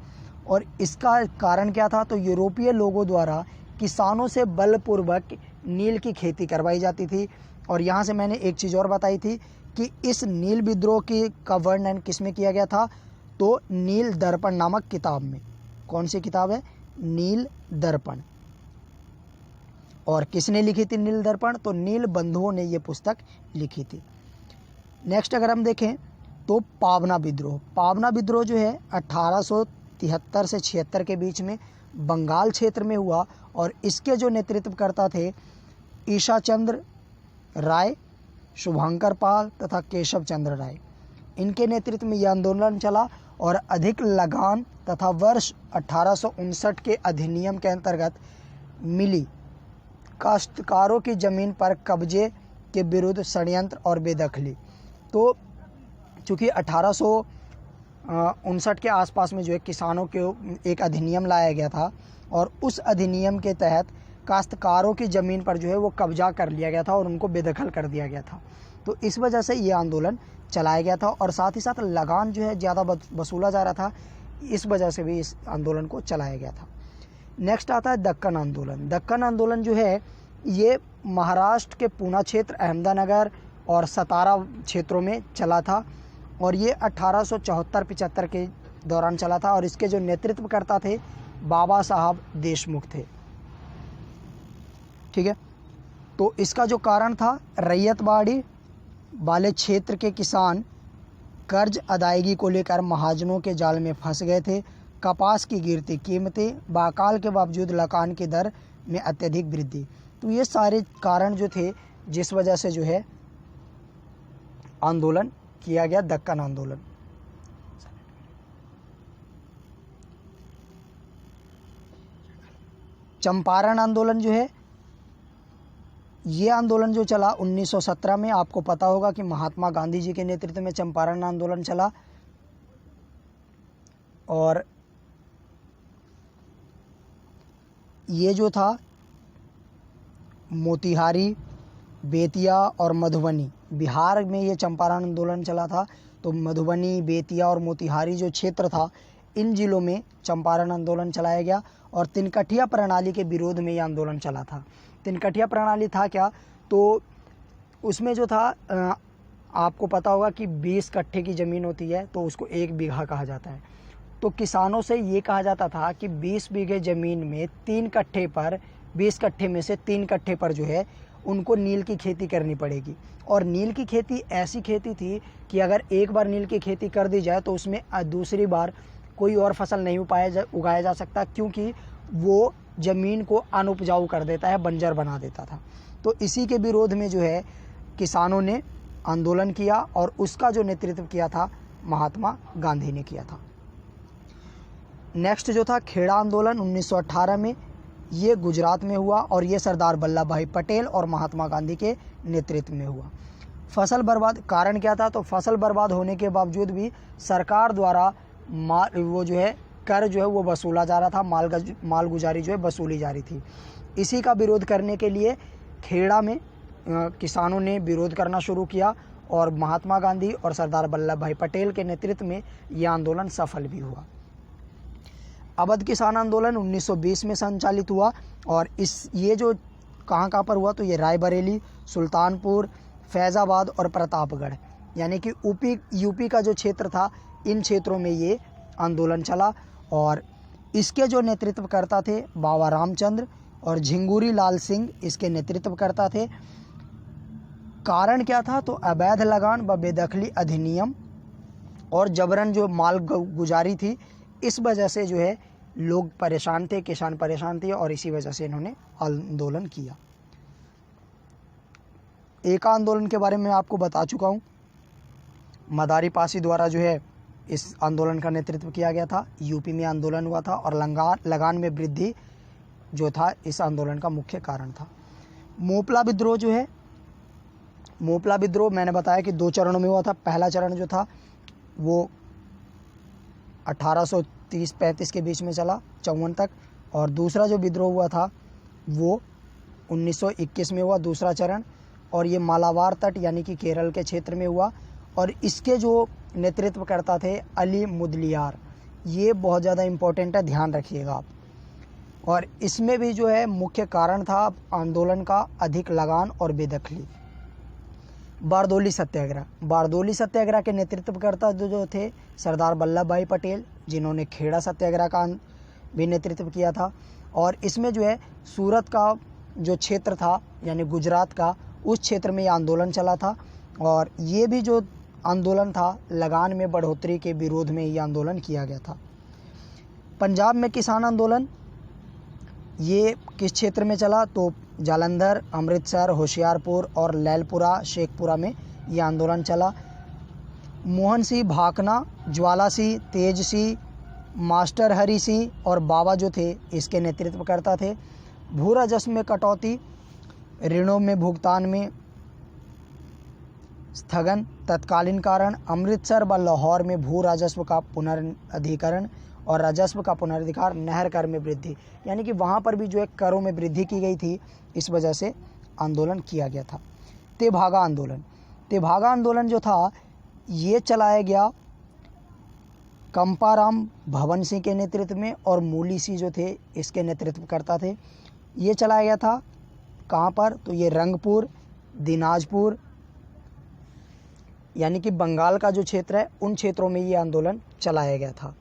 और इसका कारण क्या था? तो यूरोपीय लोगों द्वारा किसानों से बलपूर्वक नील की खेती करवाई जाती थी। और यहाँ से मैंने एक चीज़ और बताई थी कि इस नील विद्रोह का वर्णन किस में किया गया था? तो नील दर्पण नामक किताब में। कौन सी किताब है? नील दर्पण। और किसने लिखी थी नील दर्पण? तो नील बंधुओं ने ये पुस्तक लिखी थी। नेक्स्ट अगर हम देखें तो पावना विद्रोह। पावना विद्रोह जो है 1873 से 76 के बीच में बंगाल क्षेत्र में हुआ। और इसके जो नेतृत्वकर्ता थे ईशा चंद्र राय, शुभंकर पाल तथा केशव चंद्र राय, इनके नेतृत्व में यह आंदोलन चला। और अधिक लगान तथा वर्ष 1859 के अधिनियम के अंतर्गत मिली काश्तकारों की ज़मीन पर कब्जे के विरुद्ध षड्यंत्र और बेदखली। तो चूँकि 1859 के आसपास में जो है किसानों के एक अधिनियम लाया गया था, और उस अधिनियम के तहत काश्तकारों की ज़मीन पर जो है वो कब्जा कर लिया गया था और उनको बेदखल कर दिया गया था। तो इस वजह से ये आंदोलन चलाया गया था। और साथ ही साथ लगान जो है ज़्यादा वसूला जा रहा था, इस वजह से भी इस आंदोलन को चलाया गया था। नेक्स्ट आता है दक्कन आंदोलन। दक्कन आंदोलन जो है ये महाराष्ट्र के पूना क्षेत्र, अहमदनगर और सतारा क्षेत्रों में चला था। और ये 1874-75 के दौरान चला था। और इसके जो नेतृत्वकर्ता थे बाबा साहब देशमुख थे। ठीक है। तो इसका जो कारण था, रैयतवाड़ी वाले क्षेत्र के किसान कर्ज अदायगी को लेकर महाजनों के जाल में फंस गए थे। कपास की गिरती कीमतें, बाकाल के बावजूद लगान की दर में अत्यधिक वृद्धि। तो ये सारे कारण जो थे जिस वजह से जो है आंदोलन किया गया, दक्कन आंदोलन। चंपारण आंदोलन जो है, ये आंदोलन जो चला 1917 में, आपको पता होगा कि महात्मा गांधी जी के नेतृत्व में चंपारण आंदोलन चला। और ये जो था मोतिहारी, बेतिया और मधुबनी, बिहार में ये चंपारण आंदोलन चला था। तो मधुबनी, बेतिया और मोतिहारी जो क्षेत्र था, इन जिलों में चंपारण आंदोलन चलाया गया। और तिनकठिया प्रणाली के विरोध में ये आंदोलन चला था। तिनकठिया प्रणाली था क्या? तो उसमें जो था आपको पता होगा कि 20 कट्ठे की ज़मीन होती है तो उसको 1 बीघा कहा जाता है। तो किसानों से ये कहा जाता था कि 20 बीघे ज़मीन में 3 कट्ठे पर, 20 कट्ठे में से 3 कट्ठे पर जो है उनको नील की खेती करनी पड़ेगी। और नील की खेती ऐसी खेती थी कि अगर एक बार नील की खेती कर दी जाए तो उसमें दूसरी बार कोई और फसल नहीं उगाया जा सकता, क्योंकि वो ज़मीन को अनुपजाऊ कर देता है, बंजर बना देता था। तो इसी के विरोध में जो है किसानों ने आंदोलन किया। और उसका जो नेतृत्व किया था महात्मा गांधी ने किया था। नेक्स्ट जो था खेड़ा आंदोलन 1918 में, ये गुजरात में हुआ। और ये सरदार वल्लभ भाई पटेल और महात्मा गांधी के नेतृत्व में हुआ। फसल बर्बाद, कारण क्या था? तो फसल बर्बाद होने के बावजूद भी सरकार द्वारा वो जो है कर जो है वो वसूला जा रहा था, मालगुजारी जो है वसूली जा रही थी। इसी का विरोध करने के लिए खेड़ा में किसानों ने विरोध करना शुरू किया। और महात्मा गांधी और सरदार वल्लभ भाई पटेल के नेतृत्व में यह आंदोलन सफल भी हुआ। अवध किसान आंदोलन 1920 में संचालित हुआ। और ये जो कहाँ पर हुआ? तो ये रायबरेली, सुल्तानपुर, फैज़ाबाद और प्रतापगढ़, यानी कि यूपी का जो क्षेत्र था, इन क्षेत्रों में ये आंदोलन चला। और इसके जो नेतृत्वकर्ता थे बाबा रामचंद्र और झिंगुरी लाल सिंह इसके नेतृत्वकर्ता थे। कारण क्या था? तो अवैध लगान व बेदखली अधिनियम और जबरन जो माल गुजारी थी, इस वजह से जो है लोग परेशान थे, किसान परेशान थे। और इसी वजह से इन्होंने आंदोलन किया। एका आंदोलन के बारे में आपको बता चुका हूँ। मदारी पासी द्वारा जो है इस आंदोलन का नेतृत्व किया गया था। यूपी में आंदोलन हुआ था। और लगान में वृद्धि जो था इस आंदोलन का मुख्य कारण था। मोपला विद्रोह जो है मोपला विद्रोह मैंने बताया कि 2 चरणों में हुआ था। पहला चरण जो था वो 1830-35 के बीच में चला 54 तक, और दूसरा जो विद्रोह हुआ था वो 1921 में हुआ, दूसरा चरण, और ये मालाबार तट यानी कि केरल के क्षेत्र में हुआ। और इसके जो नेतृत्व करता थे अली मुदलियार, ये बहुत ज़्यादा इम्पोर्टेंट है, ध्यान रखिएगा आप। और इसमें भी जो है मुख्य कारण था आंदोलन का अधिक लगान और बेदखली। बारदोली सत्याग्रह, बारदोली सत्याग्रह के नेतृत्वकर्ता जो थे सरदार वल्लभ भाई पटेल, जिन्होंने खेड़ा सत्याग्रह का भी नेतृत्व किया था। और इसमें जो है सूरत का जो क्षेत्र था यानी गुजरात का, उस क्षेत्र में ये आंदोलन चला था। और ये भी जो आंदोलन था लगान में बढ़ोतरी के विरोध में ये आंदोलन किया गया था। पंजाब में किसान आंदोलन ये किस क्षेत्र में चला, तो जालंधर, अमृतसर, होशियारपुर और लैलपुरा शेखपुरा में ये आंदोलन चला। मोहन सिंह भाकना, ज्वाला सिंह, तेज सिंह, मास्टर हरि सिंह और बाबा जो थे इसके नेतृत्वकर्ता थे। भू राजस्व में कटौती, ऋणों में भुगतान में स्थगन तत्कालीन कारण। अमृतसर व लाहौर में भू राजस्व का पुनर्अधिकरण और राजस्व का पुनर्धिकार, नहर कर में वृद्धि, यानी कि वहाँ पर भी जो है करों में वृद्धि की गई थी, इस वजह से आंदोलन किया गया था। तेभागा आंदोलन, तेभागा आंदोलन जो था ये चलाया गया कंपाराम भवन सिंह के नेतृत्व में, और मूली सिंह जो थे इसके नेतृत्व करता थे। ये चलाया गया था कहाँ पर, तो ये रंगपुर, दिनाजपुर यानी कि बंगाल का जो क्षेत्र है उन क्षेत्रों में ये आंदोलन चलाया गया था।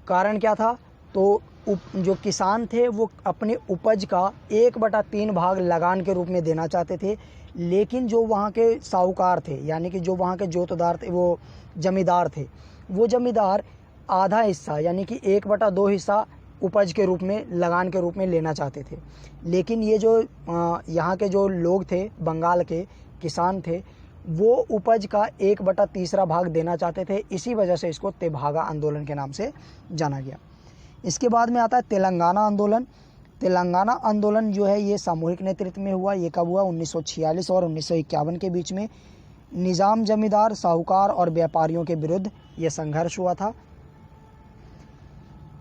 कारण क्या था, तो जो किसान थे वो अपने उपज का 1/3 भाग लगान के रूप में देना चाहते थे, लेकिन जो वहाँ के साहूकार थे यानी कि जो वहाँ के जोतदार थे, वो जमींदार थे, वो जमींदार आधा हिस्सा यानी कि 1/2 हिस्सा उपज के रूप में, लगान के रूप में लेना चाहते थे। लेकिन ये जो यहाँ के जो लोग थे, बंगाल के किसान थे, वो उपज का 1/3 भाग देना चाहते थे। इसी वजह से इसको तेभागा आंदोलन के नाम से जाना गया। इसके बाद में आता है तेलंगाना आंदोलन। तेलंगाना आंदोलन जो है ये सामूहिक नेतृत्व में हुआ। ये कब हुआ, 1946 और 1951 के बीच में। निज़ाम, जमींदार, साहूकार और व्यापारियों के विरुद्ध ये संघर्ष हुआ था।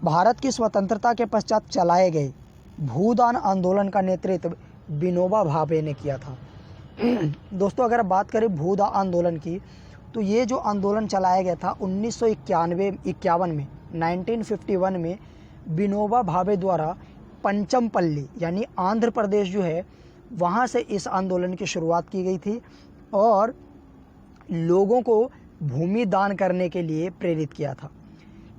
भारत की स्वतंत्रता के पश्चात चलाए गए भूदान आंदोलन का नेतृत्व विनोबा भावे ने किया था। दोस्तों अगर बात करें भूदान आंदोलन की, तो ये जो आंदोलन चलाया गया था 1951 में, 1951 में विनोबा भावे द्वारा पंचमपल्ली यानी आंध्र प्रदेश जो है वहाँ से इस आंदोलन की शुरुआत की गई थी, और लोगों को भूमि दान करने के लिए प्रेरित किया था।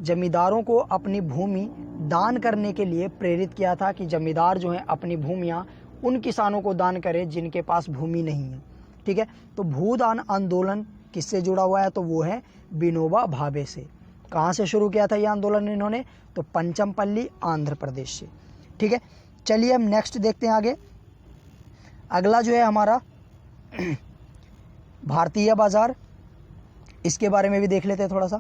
जमींदारों को अपनी भूमि दान करने के लिए प्रेरित किया था कि जमींदार जो हैं अपनी भूमियाँ उन किसानों को दान करें जिनके पास भूमि नहीं है। ठीक है, तो भूदान आंदोलन किससे जुड़ा हुआ है, तो वो है विनोबा भावे से। कहाँ से शुरू किया था ये आंदोलन इन्होंने, तो पंचमपल्ली आंध्र प्रदेश से। ठीक है, चलिए हम नेक्स्ट देखते हैं आगे। अगला जो है हमारा भारतीय बाजार, इसके बारे में भी देख लेते हैं थोड़ा सा।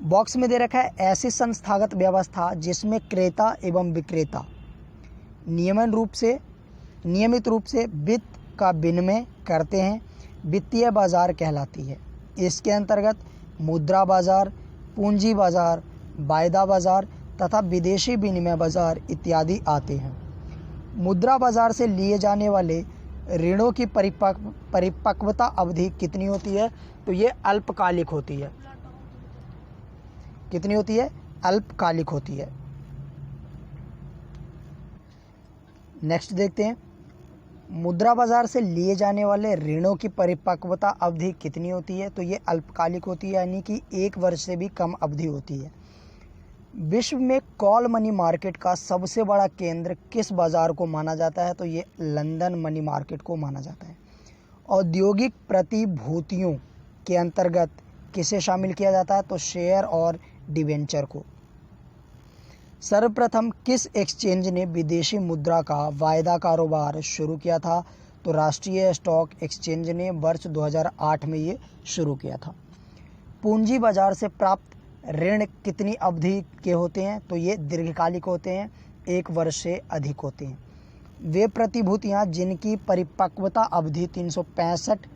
बॉक्स में दे रखा है ऐसी संस्थागत व्यवस्था जिसमें क्रेता एवं विक्रेता नियमित रूप से वित्त का विनिमय करते हैं, वित्तीय बाजार कहलाती है। इसके अंतर्गत मुद्रा बाजार, पूंजी बाजार, वायदा बाजार तथा विदेशी विनिमय बाजार इत्यादि आते हैं। मुद्रा बाजार से लिए जाने वाले ऋणों की परिपक्वता अवधि कितनी होती है, तो ये अल्पकालिक होती है। कितनी होती है, अल्पकालिक होती है। नेक्स्ट देखते हैं, मुद्रा बाजार से लिए जाने वाले ऋणों की परिपक्वता अवधि कितनी होती है, तो ये अल्पकालिक होती है, यानी कि 1 वर्ष से भी कम अवधि होती है। विश्व में कॉल मनी मार्केट का सबसे बड़ा केंद्र किस बाजार को माना जाता है, तो ये लंदन मनी मार्केट को माना जाता है। औद्योगिक प्रतिभूतियों के अंतर्गत किसे शामिल किया जाता है, तो शेयर और डिवेंचर को। सर्वप्रथम किस एक्सचेंज ने विदेशी मुद्रा का वायदा कारोबार शुरू किया था, तो राष्ट्रीय स्टॉक एक्सचेंज ने वर्ष 2008 में ये शुरू किया था। पूंजी बाजार से प्राप्त ऋण कितनी अवधि के होते हैं, तो ये दीर्घकालिक होते हैं, 1 वर्ष से अधिक होते हैं। वे प्रतिभूतियां जिनकी परिपक्वता अवधि 365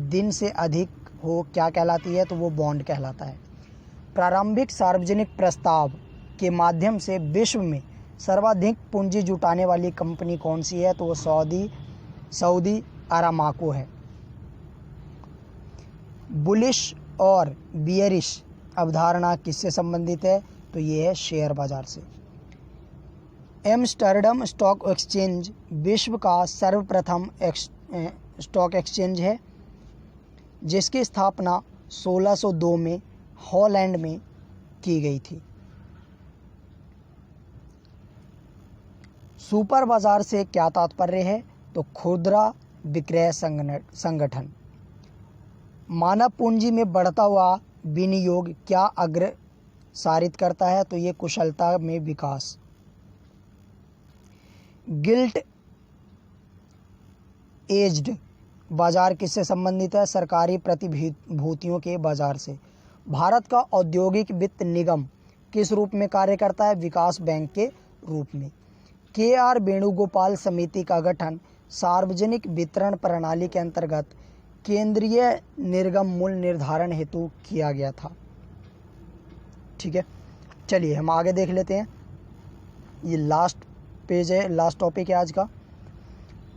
दिन से अधिक हो क्या कहलाती है? तो वो बॉन्ड कहलाता है। प्रारंभिक सार्वजनिक प्रस्ताव के माध्यम से विश्व में सर्वाधिक पूंजी जुटाने वाली कंपनी कौन सी है? तो वो सऊदी अरामाको है। बुलिश और बियरिश अवधारणा किससे संबंधित है? तो ये है शेयर बाजार से। एम्स्टर्डम स्टॉक एक्सचेंज विश्व का सर्वप्रथम स्टॉक एक्सचेंज है जिसकी स्थापना 1602 में हॉलैंड में की गई थी। सुपर बाजार से क्या तात्पर्य है? तो खुदरा विक्रय संगठन। मानव पूंजी में बढ़ता हुआ विनियोग क्या अग्रसारित करता है? तो ये कुशलता में विकास। गिल्ट एज्ड बाजार किससे संबंधित है? सरकारी प्रतिभूतियों के बाजार से। भारत का औद्योगिक वित्त निगम किस रूप में कार्य करता है? विकास बैंक के रूप में। KR वेणुगोपाल समिति का गठन सार्वजनिक वितरण प्रणाली के अंतर्गत केंद्रीय निर्गम मूल्य निर्धारण हेतु किया गया था। ठीक है, चलिए हम आगे देख लेते हैं। ये लास्ट पेज है, लास्ट टॉपिक है आज का।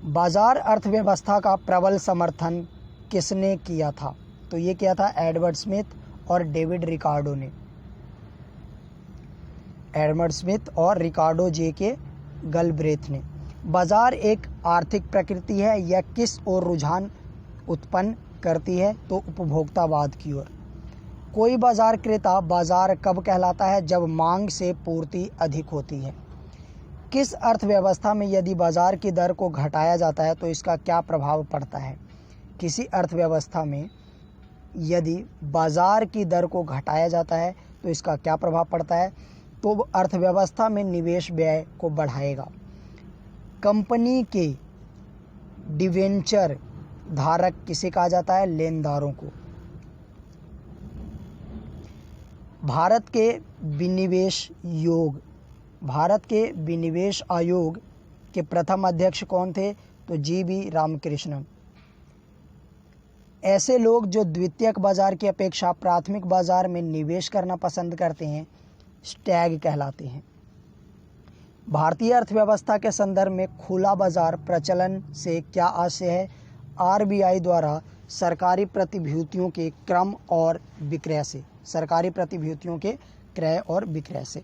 बाजार अर्थव्यवस्था का प्रबल समर्थन किसने किया था? तो ये किया था एडवर्ड स्मिथ और डेविड रिकार्डो ने। एडवर्ड स्मिथ और रिकार्डो J.K. गलब्रेथ ने। बाजार एक आर्थिक प्रकृति है, यह किस ओर रुझान उत्पन्न करती है? तो उपभोक्तावाद की ओर। कोई बाजार क्रेता बाजार कब कहलाता है? जब मांग से पूर्ति अधिक होती है। किस अर्थव्यवस्था में यदि बाजार की दर को घटाया जाता है तो इसका क्या प्रभाव पड़ता है? किसी अर्थव्यवस्था में यदि बाजार की दर को घटाया जाता है तो इसका क्या प्रभाव पड़ता है? तो अर्थव्यवस्था में निवेश व्यय को बढ़ाएगा। कंपनी के डिवेंचर धारक किसे कहा जाता है? लेनदारों को। भारत के विनिवेश आयोग के प्रथम अध्यक्ष कौन थे? तो GV रामकृष्णन। ऐसे लोग जो द्वितीयक बाजार की अपेक्षा प्राथमिक बाजार में निवेश करना पसंद करते हैं स्टैग कहलाते हैं। भारतीय अर्थव्यवस्था के संदर्भ में खुला बाजार प्रचलन से क्या आशय है? RBI द्वारा सरकारी प्रतिभूतियों के क्रम और विक्रय से। सरकारी प्रतिभूतियों के क्रय और विक्रय से।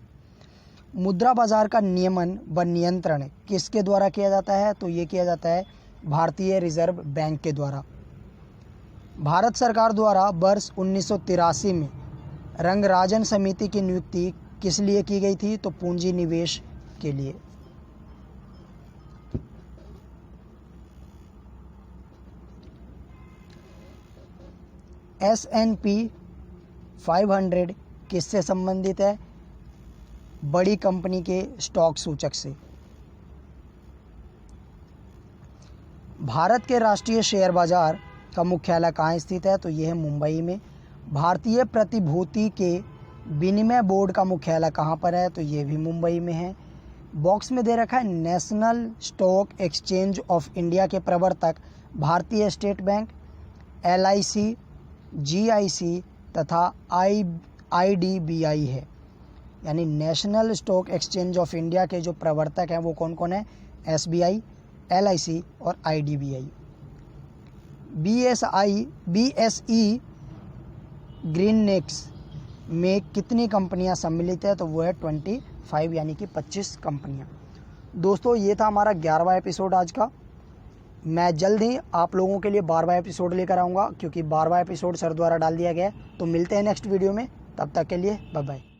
मुद्रा बाजार का नियमन व नियंत्रण किसके द्वारा किया जाता है? तो ये किया जाता है भारतीय रिजर्व बैंक के द्वारा। भारत सरकार द्वारा वर्ष 1983 में रंगराजन समिति की नियुक्ति किस लिए की गई थी? तो पूंजी निवेश के लिए। S&P 500 किससे संबंधित है? बड़ी कंपनी के स्टॉक सूचक से। भारत के राष्ट्रीय शेयर बाजार का मुख्यालय कहाँ स्थित है? तो यह है मुंबई में। भारतीय प्रतिभूति के विनिमय बोर्ड का मुख्यालय कहाँ पर है? तो ये भी मुंबई में है। बॉक्स में दे रखा है national stock exchange of India के प्रवर्तक भारतीय स्टेट बैंक, LIC, GIC तथा IDBI है। यानी national stock exchange of India के जो प्रवर्तक हैं वो कौन कौन है? SBI, LIC और IDBI। BSE ग्रीननेक्स में कितनी कंपनियां सम्मिलित है? तो वो है 25 यानी कि 25 कंपनियां। दोस्तों ये था हमारा 11वां एपिसोड आज का। मैं जल्द ही आप लोगों के लिए 12वां एपिसोड लेकर आऊँगा क्योंकि 12वां एपिसोड सर द्वारा डाल दिया गया है। तो मिलते हैं नेक्स्ट वीडियो में, तब तक के लिए बाय बाय।